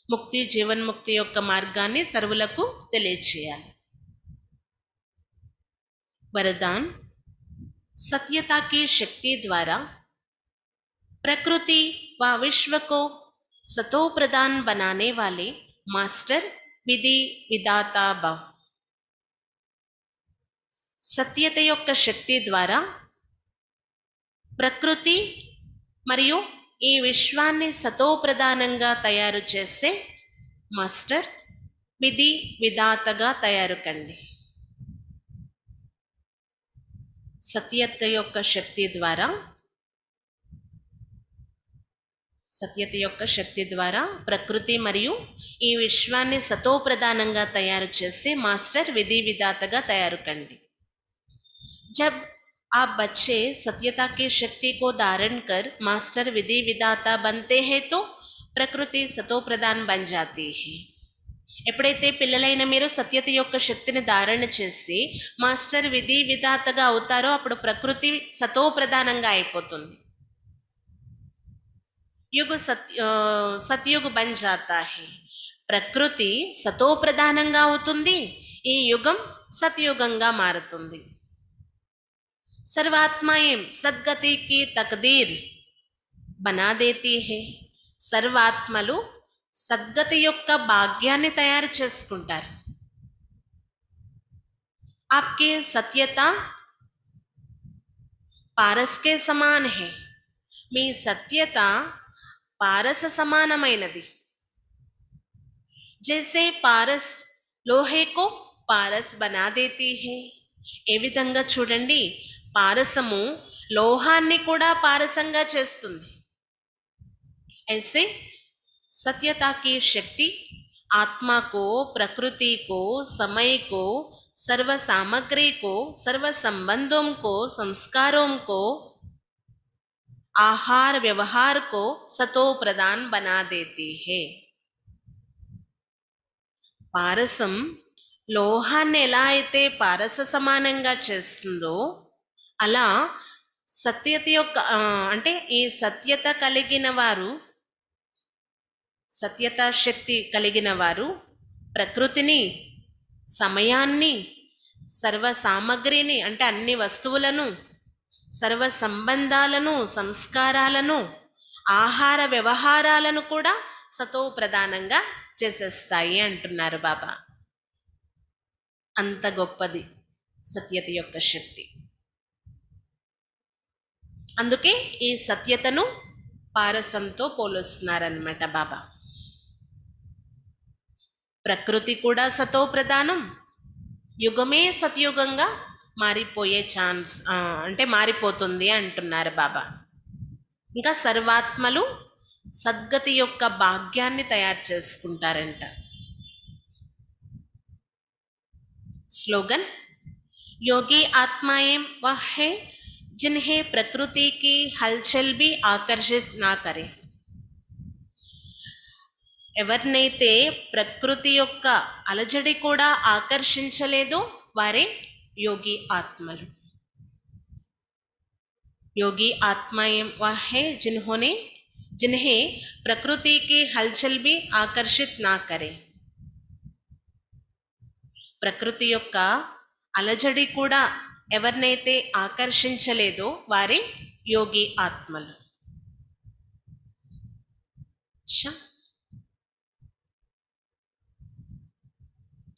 ముక్తి జీవన్ ముక్తి యొక్క మార్గాన్ని సర్వులకు తెలియచేయాలి. वरदान, सत्यता की शक्ति द्वारा प्रकृति व विश्व को सतो प्रदान बनाने वाले मास्टर विधि विधाता भव. సత్యత యొక్క శక్తి ద్వారా ప్రకృతి మరియు ఈ విశ్వాన్ని సతో ప్రధానంగా తయారు చేసే మాస్టర్ విధి విధాతగా తయారు కండి. సత్యత యొక్క శక్తి ద్వారా ప్రకృతి మరియు ఈ విశ్వాన్ని సతో ప్రధానంగా తయారు చేసి మాస్టర్ విధి విధాతగా తయారు కండి. जब आप बच्चे सत्यता की शक्ति को धारण कर मास्टर विधि विधाता बनते हैं तो प्रकृति सतो प्रधान बन जाती है. ఎప్పుడైతే పిల్లలైన మీరు సత్యత యొక్క శక్తిని ధారణ చేసి మాస్టర్ విధి విధాతగా అవుతారో అప్పుడు ప్రకృతి సతో ప్రధానంగా అయిపోతుంది. యుగ సత్యుగ బన్ జాతా హై. ప్రకృతి సతో ప్రధానంగా అవుతుంది, ఈ యుగం సత్యుగంగా మారుతుంది. सर्वात्माएं सद्गति की तकदीर बना देती है. సర్వాత్మలు సద్గతి యొక్క భాగ్యాన్ని తయారు చేసుకుంటారు. आपकी सत्यता पारस के समान है. మీ సత్యత పారస సమానమైనది. जैसे पारस लोहे को पारस बना देती है. ఏ విధంగా చూడండి, పారసము లోహాన్ని కూడా పారసంగా చేస్తుంది. ऐसे सत्यता की शक्ति आत्मा को, प्रकृति को, समय को, सर्व सामग्री को, सर्व संबंधों को, संस्कारों को, आहार व्यवहार को सतो प्रदान बना देती है. పారసం లోహాన్ని ఎలా అయితే పారస సమానంగా చేస్తుందో అలా సత్యత యొక్క అంటే ఈ సత్యత కలిగిన వారు, సత్యత శక్తి కలిగిన వారు ప్రకృతిని, సమయాన్ని, సర్వ సామగ్రిని అంటే అన్ని వస్తువులను, సర్వ సంబంధాలను, సంస్కారాలను, ఆహార వ్యవహారాలను కూడా సతో ప్రధానంగా చేసేస్తాయి అంటున్నారు బాబా. అంత గొప్పది సత్యత యొక్క శక్తి. అందుకే ఈ సత్యతను పారసంతో పోలుస్తున్నారన్నమాట బాబా. ప్రకృతి కూడా సతో ప్రధానం, యుగమే సత్యుగంగా మారిపోయే ఛాన్స్ అంటే మారిపోతుంది అంటున్నారు బాబా. ఇంకా సర్వాత్మలు సద్గతి యొక్క భాగ్యాన్ని తయారు చేసుకుంటారంట. स्लोगन, योगी आत्माएं वह है जिन्हें प्रकृति की हलचल भी आकर्षित ना करे. ఎవరినైతే ప్రకృతి యొక్క అలజడి కూడా ఆకర్షించలేదో వారే యోగి ఆత్మలు. योगी आत्माएं वह है जिन्हें प्रकृति की हलचल भी आकर्षित ना करे. ప్రకృతి యొక్క అలజడి కూడా ఎవరినైతే ఆకర్షించలేదో వారే యోగి ఆత్మలు.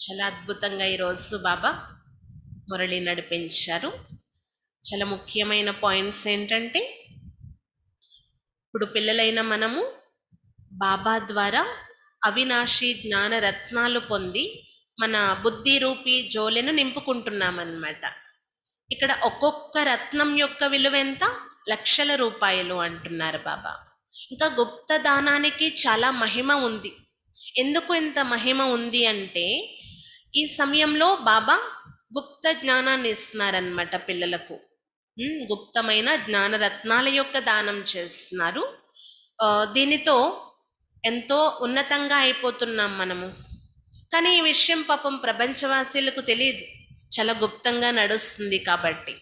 చాలా అద్భుతంగా ఈరోజు బాబా మురళి నడిపించారు. చాలా ముఖ్యమైన పాయింట్స్ ఏంటంటే, ఇప్పుడు పిల్లలైన మనము బాబా ద్వారా అవినాశి జ్ఞాన రత్నాలు పొంది మన బుద్ధి రూపీ జోలెను నింపుకుంటున్నామన్నమాట. ఇక్కడ ఒక్కొక్క రత్నం యొక్క విలువ ఎంత? లక్షల రూపాయలు అంటున్నారు బాబా. ఇంకా గుప్త దానానికి చాలా మహిమ ఉంది. ఎందుకు ఇంత మహిమ ఉంది అంటే, ఈ సమయంలో బాబా గుప్త జ్ఞానాన్ని ఇస్తున్నారన్నమాట పిల్లలకు. గుప్తమైన జ్ఞానరత్నాల యొక్క దానం చేస్తున్నారు. దీనితో ఎంతో ఉన్నతంగా అయిపోతున్నాం మనము. కానీ ఈ విషయం పాపం ప్రపంచవాసీలకు తెలియదు, చాలా గుప్తంగా నడుస్తుంది కాబట్టి.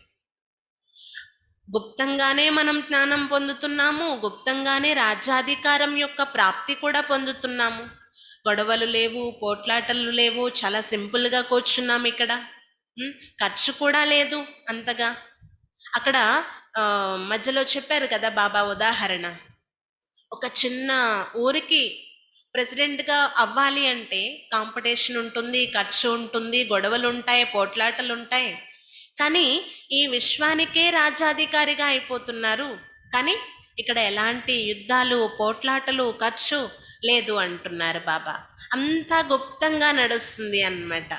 గుప్తంగానే మనం జ్ఞానం పొందుతున్నాము, గుప్తంగానే రాజ్యాధికారం యొక్క ప్రాప్తి కూడా పొందుతున్నాము. గొడవలు లేవు, పోట్లాటలు లేవు, చాలా సింపుల్గా కూర్చున్నాం ఇక్కడ. ఖర్చు కూడా లేదు అంతగా. అక్కడ మధ్యలో చెప్పారు కదా బాబా ఉదాహరణ, ఒక చిన్న ఊరికి ప్రెసిడెంట్గా అవ్వాలి అంటే కాంపిటీషన్ ఉంటుంది, ఖర్చు ఉంటుంది, గొడవలు ఉంటాయి, పోట్లాటలు ఉంటాయి. కానీ ఈ విశ్వానికే రాజ్యాధికారిగా అయిపోతున్నారు. కానీ ఇక్కడ ఎలాంటి యుద్ధాలు, పోట్లాటలు, ఖర్చు లేదు అంటున్నారు బాబా. అంతా గుప్తంగా నడుస్తుంది అన్నమాట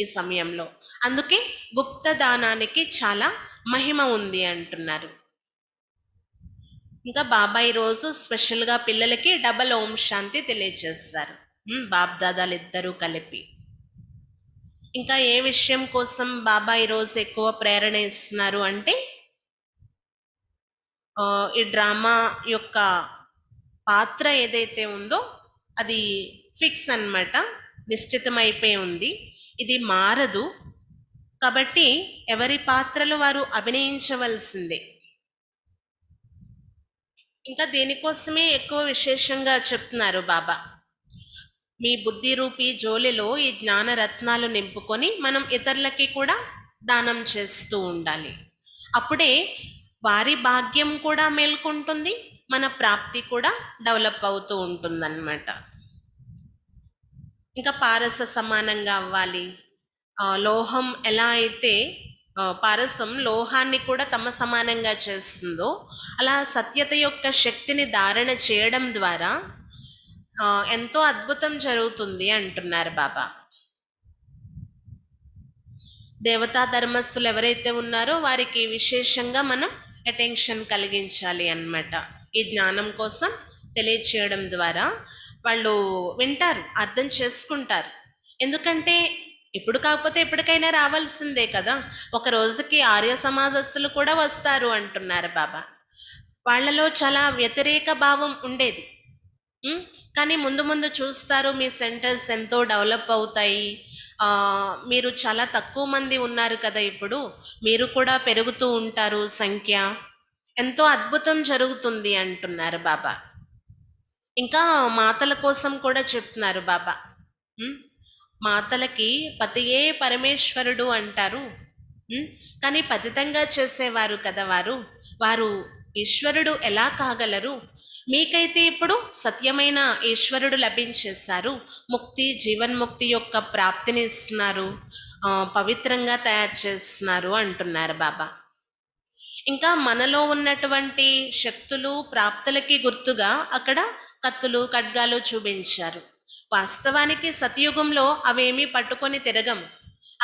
ఈ సమయంలో. అందుకే గుప్త దానానికి చాలా మహిమ ఉంది అంటున్నారు. ఇంకా బాబా ఈరోజు స్పెషల్గా పిల్లలకి డబల్ ఓం శాంతి తెలియజేస్తారు, బాబ్ దాదాలు ఇద్దరూ కలిపి. ఇంకా ఏ విషయం కోసం బాబా ఈరోజు ఎక్కువ ప్రేరణ ఇస్తున్నారు అంటే, ఈ డ్రామా యొక్క పాత్ర ఏదైతే ఉందో అది ఫిక్స్ అన్నమాట, నిశ్చితమైపోయి ఉంది. ఇది మారదు. కాబట్టి ఎవరి పాత్రలు వారు అభినయించవలసిందే. ఇంకా దీనికోసమే ఎక్కువ విశేషంగా చెప్తున్నారు బాబా. మీ బుద్ధి రూపీ జోలిలో ఈ జ్ఞాన రత్నాలు నింపుకొని మనం ఇతరులకి కూడా దానం చేస్తూ ఉండాలి. అప్పుడే వారి భాగ్యం కూడా మేల్కొంటుంది, మన ప్రాప్తి కూడా డెవలప్ అవుతూ ఉంటుందన్నమాట. ఇంకా పారస సమానంగా అవ్వాలి. లోహం ఎలా అయితే పారసం లోహాన్ని కూడా తమ సమానంగా చేస్తుందో, అలా సత్యత యొక్క శక్తిని ధారణ చేయడం ద్వారా ఎంతో అద్భుతం జరుగుతుంది అంటున్నారు బాబా. దేవతా ధర్మస్థులు ఎవరైతే ఉన్నారో వారికి విశేషంగా మనం అటెన్షన్ కలిగించాలి అన్నమాట. ఈ జ్ఞానం కోసం తెలియచేయడం ద్వారా వాళ్ళు వింటారు, అర్థం చేసుకుంటారు. ఎందుకంటే ఇప్పుడు కాకపోతే ఎప్పటికైనా రావాల్సిందే కదా. ఒక రోజుకి ఆర్య సమాజస్థులు కూడా వస్తారు అంటున్నారు బాబా. వాళ్ళలో చాలా వ్యతిరేక భావం ఉండేది. ఉమ్, కానీ ముందు ముందు చూస్తారు, మీ సెంటర్స్ ఎంతో డెవలప్ అవుతాయి. మీరు చాలా తక్కువ మంది ఉన్నారు కదా ఇప్పుడు, మీరు కూడా పెరుగుతూ ఉంటారు సంఖ్య, ఎంతో అద్భుతం జరుగుతుంది అంటున్నారు బాబా. ఇంకా మాతల కోసం కూడా చెప్తున్నారు బాబా. ఉమ్, మాతలకి పతియే పరమేశ్వరుడు అంటారు. కానీ పతితంగా చేసేవారు కదా వారు, వారు ఈశ్వరుడు ఎలా కాగలరు? మీకైతే ఇప్పుడు సత్యమైన ఈశ్వరుడు లభించేశారు, ముక్తి జీవన్ముక్తి యొక్క ప్రాప్తిని ఇస్తున్నారు, పవిత్రంగా తయారు చేస్తున్నారు అంటున్నారు బాబా. ఇంకా మనలో ఉన్నటువంటి శక్తులు ప్రాప్తులకి గుర్తుగా అక్కడ కత్తులు ఖడ్గాలు చూపించారు. వాస్తవానికి సతయుగంలో అవేమీ పట్టుకొని తిరగము,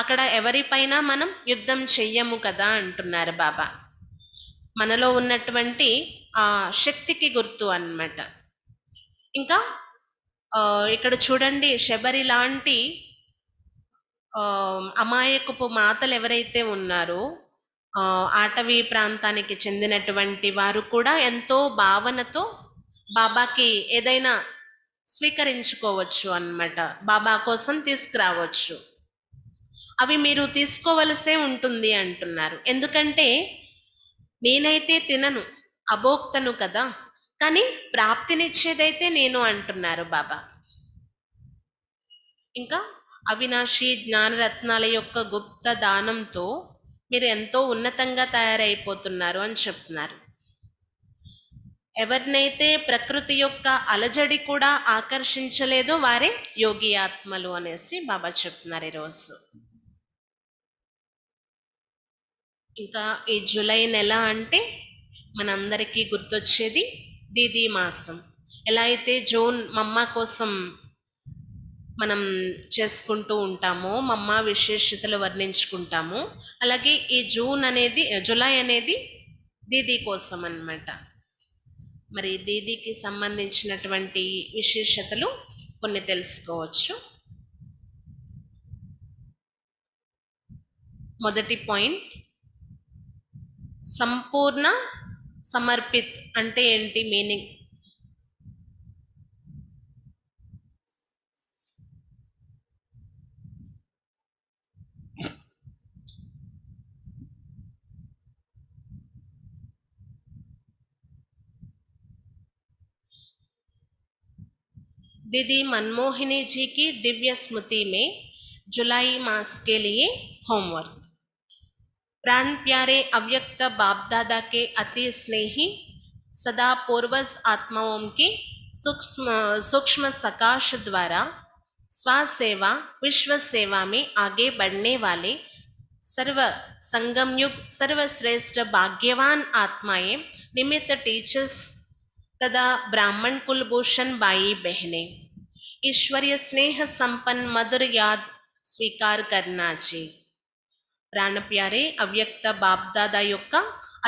అక్కడ ఎవరిపైన మనం యుద్ధం చెయ్యము కదా అంటున్నారు బాబా. మనలో ఉన్నటువంటి ఆ శక్తికి గుర్తు అన్నమాట. ఇంకా ఇక్కడ చూడండి, శబరి లాంటి అమాయకపు మాతలు ఎవరైతే ఉన్నారో, ఆటవీ ప్రాంతానికి చెందినటువంటి వారు కూడా ఎంతో భావనతో బాబాకి ఏదైనా స్వీకరించుకోవచ్చు అన్నమాట, బాబా కోసం తీసుకురావచ్చు. అవి మీరు తీసుకోవలసే ఉంటుంది అంటున్నారు. ఎందుకంటే నేనైతే తినను, అభోక్తను కదా, కానీ ప్రాప్తినిచ్చేదైతే నేను అంటున్నారు బాబా. ఇంకా అవినాశి జ్ఞానరత్నాల యొక్క గుప్త దానంతో మీరు ఎంతో ఉన్నతంగా తయారైపోతున్నారు అని చెప్తున్నారు. ఎవరినైతే ప్రకృతి యొక్క అలజడి కూడా ఆకర్షించలేదో వారే యోగి ఆత్మలు అనేసి బాబా చెప్తున్నారు ఈరోజు. ఇంకా ఈ జూలై నెల అంటే మనందరికీ గుర్తొచ్చేది దీదీ మాసం. ఎలా అయితే జూన్ మమ్మ కోసం మనం చేసుకుంటూ ఉంటామో, మమ్మ విశేషతలు వర్ణించుకుంటాము, అలాగే ఈ జూలై అనేది దీదీ కోసం అన్నమాట. మరి దీదీకి సంబంధించినటువంటి విశేషతలు కొన్ని తెలుసుకోవచ్చు. మొదటి పాయింట్, సంపూర్ణ సమర్పిత్ అంటే ఏంటి మీనింగ్? दीदी मनमोहिनी जी की दिव्य स्मृति में जुलाई मास के लिए होमवर्क। प्राण प्यारे अव्यक्त बाप दादा के अति स्नेही सदा पूर्वज आत्माओं की सूक्ष्म सकाश द्वारा स्वासेवा विश्व सेवा में आगे बढ़ने वाले सर्व संगम युग सर्वश्रेष्ठ भाग्यवान आत्माएं, निमित्त टीचर्स तथा ब्राह्मण कुलभूषण भाई बहने, ईश्वरीय स्नेह संपन्न मधुर याद स्वीकार करना जी। प्राण प्यारे अव्यक्त बाप दादा యొక్క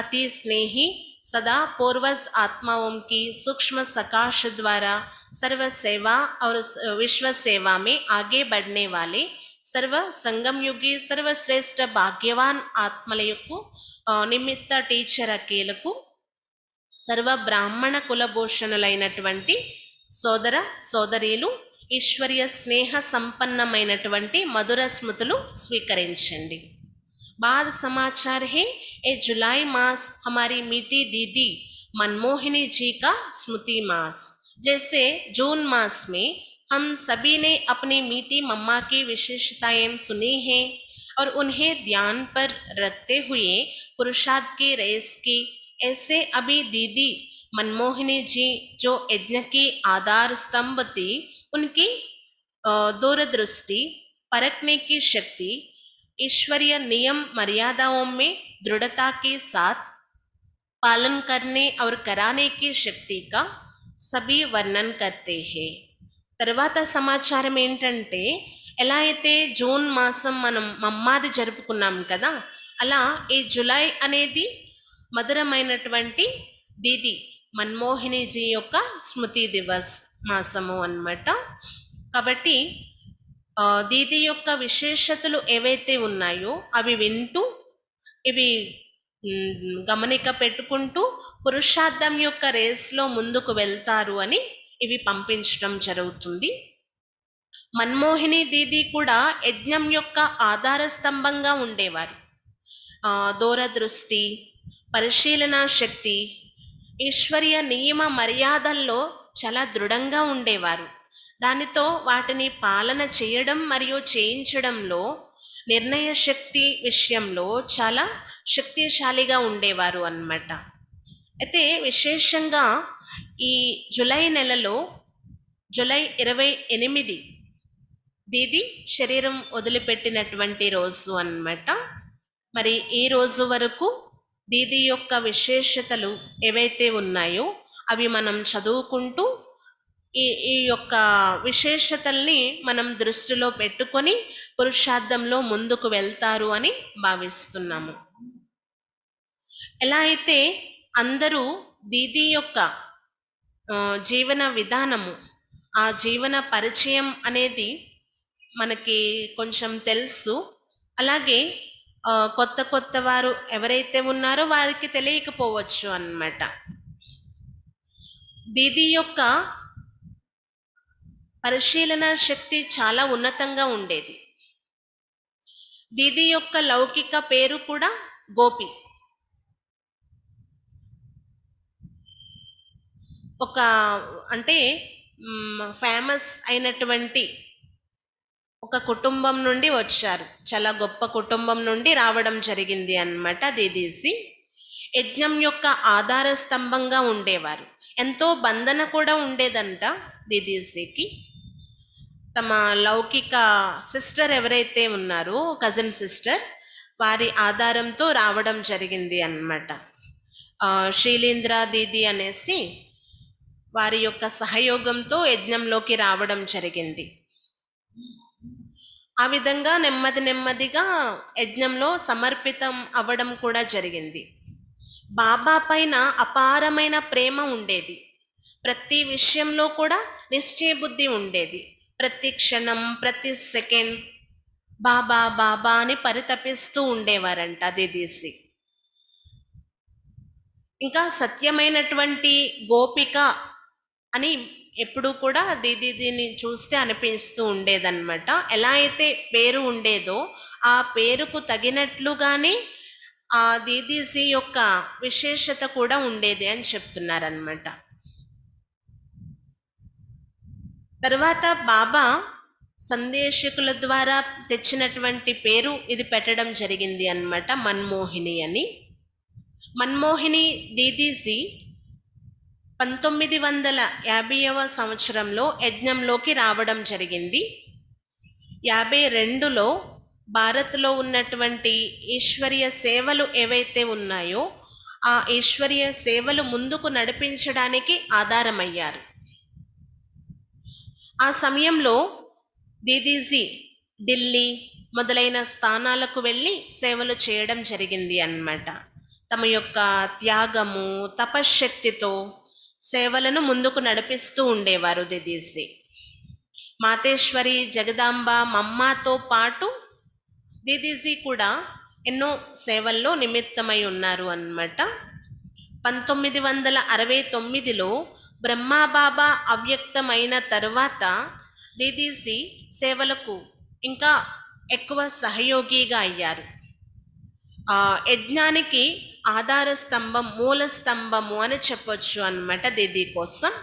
अति स्नेही सदा पूर्वज आत्माओं की सूक्ष्म सकाश द्वारा सर्व सेवा और विश्व सेवा में आगे बढ़ने वाले सर्व संगम युगी सर्वश्रेष्ठ भाग्यवान ఆత్మలకు నిమిత్త టీచర్ అకేలకు సర్వ బ్రాహ్మణ కులభూషణులైనటువంటి సోదర సోదరీలు ఈశ్వరీయ స్నేహ సంపన్నమైనటువంటి మధుర స్మృతులు స్వీకరించండి। बाद समाचार है, ये जुलाई मास हमारी मीठी दीदी मनमोहिनी जी का स्मृति मास। जैसे जून मास में हम सभी ने अपनी मीठी मम्मा की विशेषताएं सुनी हैं और उन्हें ध्यान पर रखते हुए पुरुषार्थ की रेस की, ऐसे अभी दीदी मनमोहिनी जी जो यज्ञ की आधार स्तंभ थी, उनकी दूरदृष्टि, परखने की शक्ति, ईश्वरीय नियम मर्यादाओं में दृढ़ता के साथ पालन करने और कराने की शक्ति का सभी वर्णन करते हैं। తర్వాత సమాచారం ఏంటంటే, ఎలా అయితే జూన్ మాసం మనం మమ్మాది జరుపుకున్నాం కదా, అలా ఈ జూలై అనేది మధురమైనటువంటి దీది మన్మోహినిజీ యొక్క స్మృతి దివస్ మాసము అన్నమాట. కాబట్టి దీది యొక్క విశేషతలు ఏవైతే ఉన్నాయో అవి వింటూ ఇవి గమనిక పెట్టుకుంటూ పురుషార్థం యొక్క రేస్లో ముందుకు వెళ్తారు అని ఇవి పంపించడం జరుగుతుంది. మన్మోహిని దీది కూడా యజ్ఞం యొక్క ఆధార స్తంభంగా ఉండేవారు. దూరదృష్టి, పరిశీలనా శక్తి, ఈశ్వర్య నియమ మర్యాదల్లో చాలా దృఢంగా ఉండేవారు. దానితో వాటిని పాలన చేయడం మరియు చేయించడంలో నిర్ణయ శక్తి విషయంలో చాలా శక్తిశాలిగా ఉండేవారు అన్నమాట. అయితే విశేషంగా ఈ జూలై నెలలో జూలై 28 దీది శరీరం వదిలిపెట్టినటువంటి రోజు అన్నమాట. మరి ఈ రోజు వరకు దీది యొక్క విశేషతలు ఏవైతే ఉన్నాయో అవి మనం చదువుకుంటూ ఈ యొక్క విశేషతల్ని మనం దృష్టిలో పెట్టుకొని పురుషార్థంలో ముందుకు వెళ్తారు అని భావిస్తున్నాము. ఎలా అయితే అందరూ దీది యొక్క జీవన విధానము, ఆ జీవన పరిచయం అనేది మనకి కొంచెం తెలుసు. అలాగే కొత్త వారు ఎవరైతే ఉన్నారో వారికి తెలియకపోవచ్చు అన్నమాట. దీది యొక్క పరిశీలన శక్తి చాలా ఉన్నతంగా ఉండేది. దీది యొక్క లౌకిక పేరు కూడా గోపి. ఒక అంటే ఫేమస్ అయినటువంటి ఒక కుటుంబం నుండి వచ్చారు. చాలా గొప్ప కుటుంబం నుండి రావడం జరిగింది అన్నమాట దీదీసి. యజ్ఞం యొక్క ఆధార స్తంభంగా ఉండేవారు. ఎంతో బంధన కూడా ఉండేదంట దీదీసికి. తమ లౌకిక సిస్టర్ ఎవరైతే ఉన్నారో, కజిన్ సిస్టర్, వారి ఆధారంతో రావడం జరిగింది అన్నమాట. శ్రీలీంద్ర దీది అనేసి వారి యొక్క సహయోగంతో యజ్ఞంలోకి రావడం జరిగింది. ఆ విధంగా నెమ్మదిగా యజ్ఞంలో సమర్పితం అవ్వడం కూడా జరిగింది. బాబా పైన అపారమైన ప్రేమ ఉండేది. ప్రతి విషయంలో కూడా నిశ్చయ బుద్ధి ఉండేది. ప్రతి క్షణం, ప్రతి సెకండ్ బాబా బాబా అని పరితపిస్తూ ఉండేవారంట దీదీసి. ఇంకా సత్యమైనటువంటి గోపిక అని ఎప్పుడు కూడా దీదీని చూస్తే అనిపిస్తూ ఉండేదన్నమాట. ఎలా అయితే పేరు ఉండేదో ఆ పేరుకు తగినట్లుగానే ఆ దీదీసి యొక్క విశేషత కూడా ఉండేది అని చెప్తున్నారన్నమాట. తర్వాత బాబా సందేశకుల ద్వారా తెచ్చినటువంటి పేరు ఇది పెట్టడం జరిగింది అన్నమాట, మన్మోహిని అని. మన్మోహిని దీదీసి 1950వ సంవత్సరంలో యజ్ఞంలోకి రావడం జరిగింది. 52లో భారత్లో ఉన్నటువంటి ఈశ్వరీయ సేవలు ఏవైతే ఉన్నాయో ఆ ఈశ్వరీయ సేవలు ముందుకు నడిపించడానికి ఆధారమయ్యారు. ఆ సమయంలో దీదీజీ ఢిల్లీ మొదలైన స్థానాలకు వెళ్ళి సేవలు చేయడం జరిగింది అన్నమాట. తమ యొక్క త్యాగము, తపశ్శక్తితో సేవలను ముందుకు నడిపిస్తూ ఉండేవారు దీదీజీ. మాతేశ్వరి, జగదాంబ, మమ్మాతో పాటు దీదీజీ కూడా ఎన్నో సేవల్లో నిమిత్తమై ఉన్నారు అన్నమాట. 1969లో బ్రహ్మాబాబా అవ్యక్తమైన తరువాత దీదీజీ సేవలకు ఇంకా ఎక్కువ సహయోగిగా అయ్యారు. యజ్ఞానికి ఆధార స్తంభం, మూల స్తంభము అని చెప్పొచ్చు అన్నమాట దీదీ కోసం.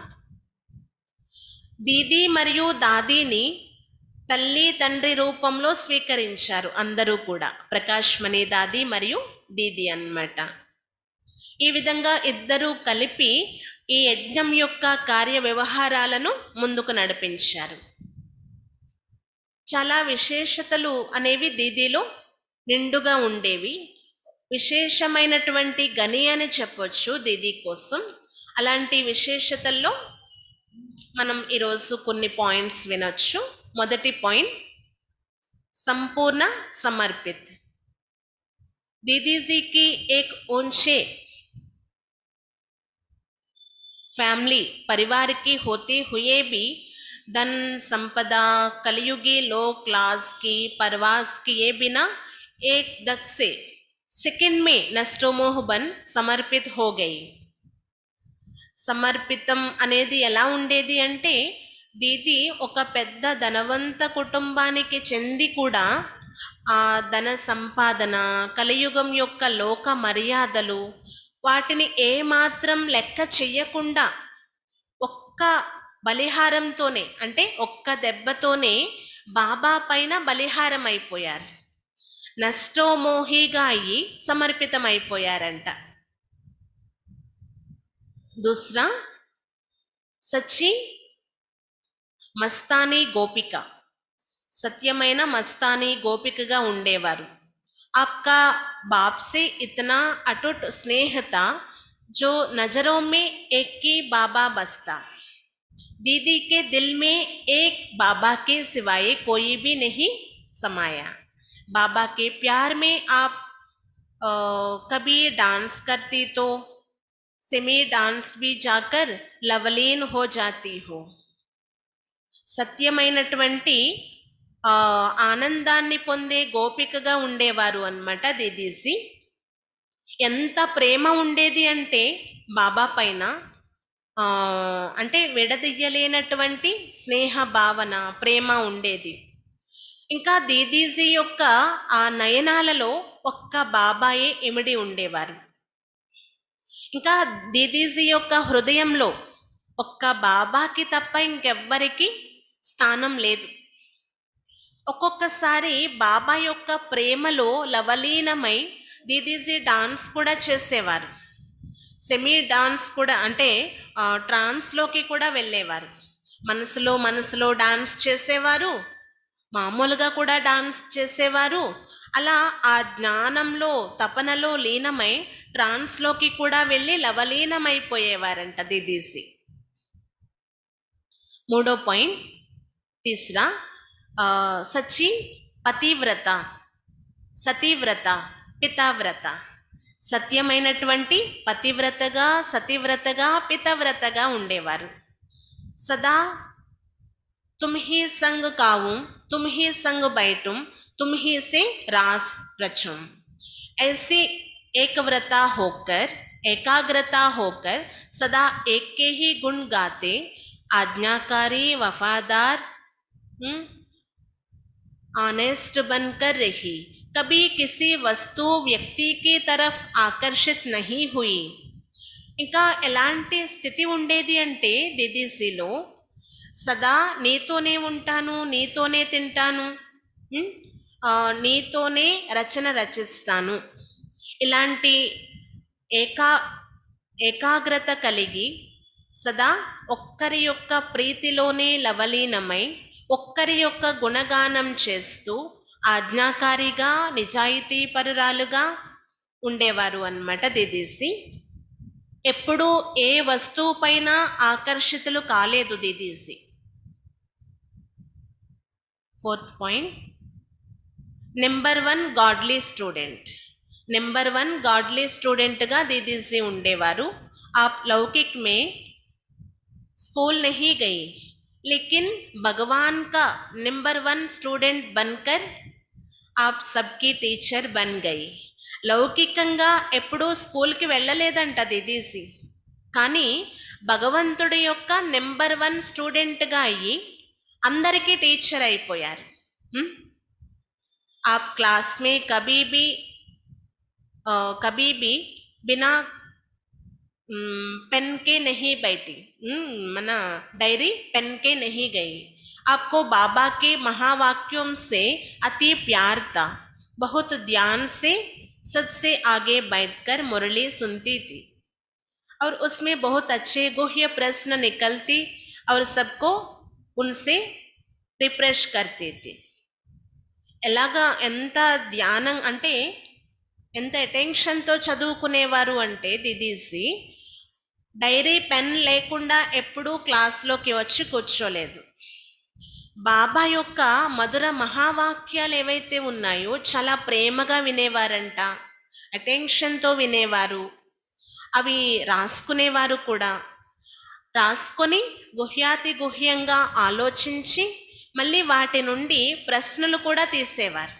దీదీ మరియు దాదీని తల్లి తండ్రి రూపంలో స్వీకరించారు అందరూ కూడా, ప్రకాశ్మణి దాది మరియు దీది అన్నమాట. ఈ విధంగా ఇద్దరూ కలిపి ఈ యజ్ఞం యొక్క కార్య వ్యవహారాలను ముందుకు నడిపించారు. చాలా విశేషతలు అనేవి దీదీలో నిండుగా ఉండేవి. విశేషమైనటువంటి గని అని చెప్పొచ్చు దీదీ కోసం. అలాంటి విశేషతల్లో మనం ఈరోజు కొన్ని పాయింట్స్ వినొచ్చు. మొదటి పాయింట్, సంపూర్ణ సమర్పిత్. दीदी जी की एक ऊंचे फैमिली परिवार की होते हुए भी धन संपदा कलयुगी लो क्लास की परवास किए बिना एक दक से सेकंड में नष्टोमोह बन समर्पित हो गई. సమర్పితం అనేది ఎలా ఉండేది అంటే దీది ఒక పెద్ద ధనవంత కుటుంబానికి చెంది కూడా ఆ ధన సంపాదన కలియుగం యొక్క లోక మర్యాదలు వాటిని ఏమాత్రం లెక్క చెయ్యకుండా ఒక్క బలిహారంతోనే అంటే ఒక్క దెబ్బతోనే బాబా పైన బలిహారం అయిపోయారు. నష్టోమోహిగా అయ్యి సమర్పితం అయిపోయారంట. दूसरा सच्ची మస్తానీ గోపిక, సత్యమైన మస్తానీ గోపికగా ఉండేవారు. आपका बाप से इतना अटूट स्नेह था जो नजरों में एक ही बाबा बसता. दीदी के दिल में एक बाबा के सिवाय कोई भी नहीं समाया. बाबा के प्यार में आप कभी डांस करती तो सेमी डांस भी जाकर लवलीन हो जाती हो. సత్యమైనటువంటి ఆనందాన్ని పొందే గోపికగా ఉండేవారు అన్నమాట దీదీసి. ఎంత ప్రేమ ఉండేది అంటే బాబా పైన అంటే విడదీయలేనటువంటి స్నేహ భావన ప్రేమ ఉండేది. ఇంకా దీదీజీ యొక్క ఆ నయనాలలో ఒక్క బాబాయే ఇమిడి ఉండేవారు. ఇంకా దీదీజీ యొక్క హృదయంలో ఒక్క బాబాకి తప్ప ఇంకెవ్వరికి స్థానం లేదు. ఒక్కొక్కసారి బాబా యొక్క ప్రేమలో లవలీనమై దీదీజీ డాన్స్ కూడా చేసేవారు. సెమీ డాన్స్ కూడా అంటే ట్రాన్స్లోకి కూడా వెళ్ళేవారు. మనసులో డాన్స్ చేసేవారు, మామూలుగా కూడా డాన్స్ చేసేవారు. అలా ఆ జ్ఞానంలో తపనలో లీనమై ట్రాన్స్లోకి కూడా వెళ్ళి లవలీనమైపోయేవారంట దీదీసి. మూడో పాయింట్ तीसरा सच्ची పతివ్రత, సతీవ్రత, పితావ్రత. సత్యమైనటువంటి పతివ్రతగా సతీవ్రతగా పితవ్రతగా ఉండేవారు. సదా तुम ही संग काऊं तुम ही संग बैठूं तुम ही से रास रचूं. ऐसी एकव्रता होकर एकाग्रता होकर सदा एक के ही गुण गाते आज्ञाकारी वफादार ऑनेस्ट बनकर रही. कभी किसी वस्तु व्यक्ति की तरफ आकर्षित नहीं हुई. ఇంకా ఎలాంటి స్థితి ఉండేది అంటే దిదీసీలో సదా నీతోనే ఉంటాను, నీతోనే తింటాను, నీతోనే రచన రచిస్తాను, ఇలాంటి ఏకాగ్రత కలిగి సదా ఒక్కరి యొక్క ప్రీతిలోనే లవలీనమై ఒక్కరి యొక్క గుణగానం చేస్తూ ఆజ్ఞాకారిగా నిజాయితీ పరురాలుగా ఉండేవారు అన్నమాట దీదీసి. ఎప్పుడూ ఏ వస్తువు పైన ఆకర్షితులు కాలేదు దీదీసి. Fourth point number 1 godly student. Number 1 godly స్టూడెంట్గా దీదీసి ఉండేవారు. आप लौकिक में स्कूल नहीं गई लेकिन भगवान का नंबर 1 स्टूडेंट बनकर आप सबकी టీచర్ बन गई. లౌకికంగా ఎప్పుడూ స్కూల్కి వెళ్ళలేదంట దీదీసి, కానీ భగవంతుడి యొక్క నెంబర్ 1 స్టూడెంట్గా అయ్యి అందరికీ టీచర్ అయిపోయారు. आप क्लास में कभी भी बिना पेन के नहीं बैठी, मना डायरी पेन के नहीं गई. आपको बाबा के महावाक्यों से अति प्यार था. बहुत ध्यान से सबसे आगे बैठकर मुरली सुनती थी और उसमें बहुत अच्छे गुह्य प्रश्न निकलती और सबको उनसे रिफ्रेश करती थी. ఎలాగా ఎంత ధ్యానం అంటే ఎంత అటెన్షన్తో చదువుకునేవారు అంటే దిదీసి డైరీ పెన్ లేకుండా ఎప్పుడూ క్లాస్లోకి వచ్చి కూర్చోలేదు. బాబా యొక్క మధుర మహావాక్యాలు ఏవైతే ఉన్నాయో చాలా ప్రేమగా వినేవారంట, అటెన్షన్తో వినేవారు, అవి రాసుకునేవారు కూడా. రాసుకొని గుహ్యాతి గుహ్యంగా ఆలోచించి మళ్ళీ వాటి నుండి ప్రశ్నలు కూడా తీసేవారు,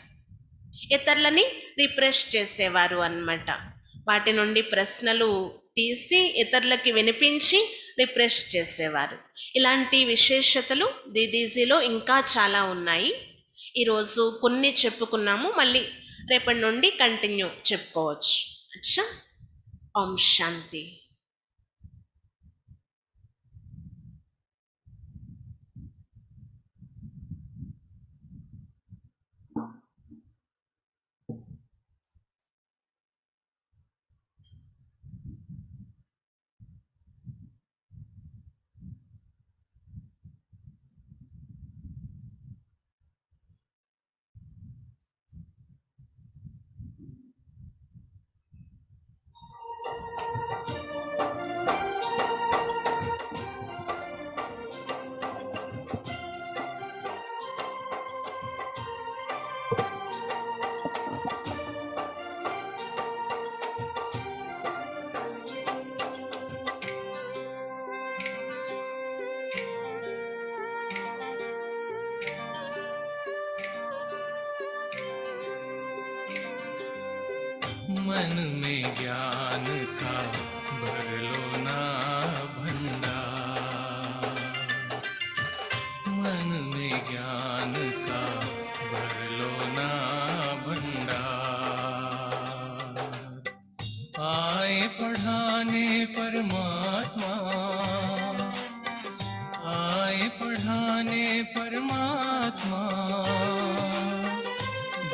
ఇతరులని రిఫ్రెష్ చేసేవారు అన్నమాట. వాటి నుండి ప్రశ్నలు తీసి ఇతరులకి వినిపించి రిఫ్రెష్ చేసేవారు. ఇలాంటి విశేషతలు దీదీజీలో ఇంకా చాలా ఉన్నాయి. ఈరోజు కొన్ని చెప్పుకున్నాము, మళ్ళీ రేపటి నుండి కంటిన్యూ చెప్పుకోవచ్చు. అచ్చా, ఓం శాంతి. मन में ज्ञान का भर लो ना भंडार, मन में ज्ञान का भर लो ना भंडार। आए पढ़ाने परमात्मा, आए पढ़ाने परमात्मा,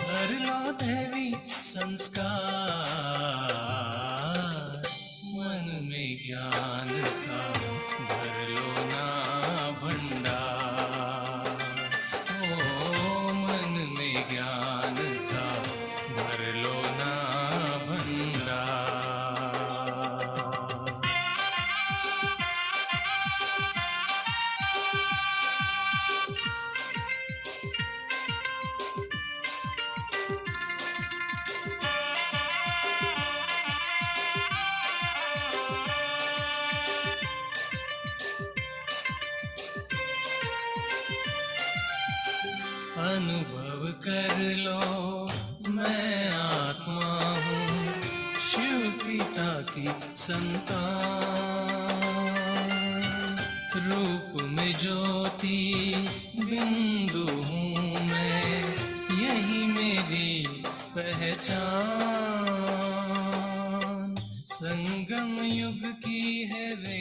भर लो देवी संस्कार। मन में ज्ञान का भर लो ना भंडार, ओ मन में ज्ञान का भर लो ना भंडार। अनुभव कर लो मैं आत्मा हूँ, शिव पिता की संतान। रूप में ज्योति बिंदु हूँ मैं, यही मेरी पहचान।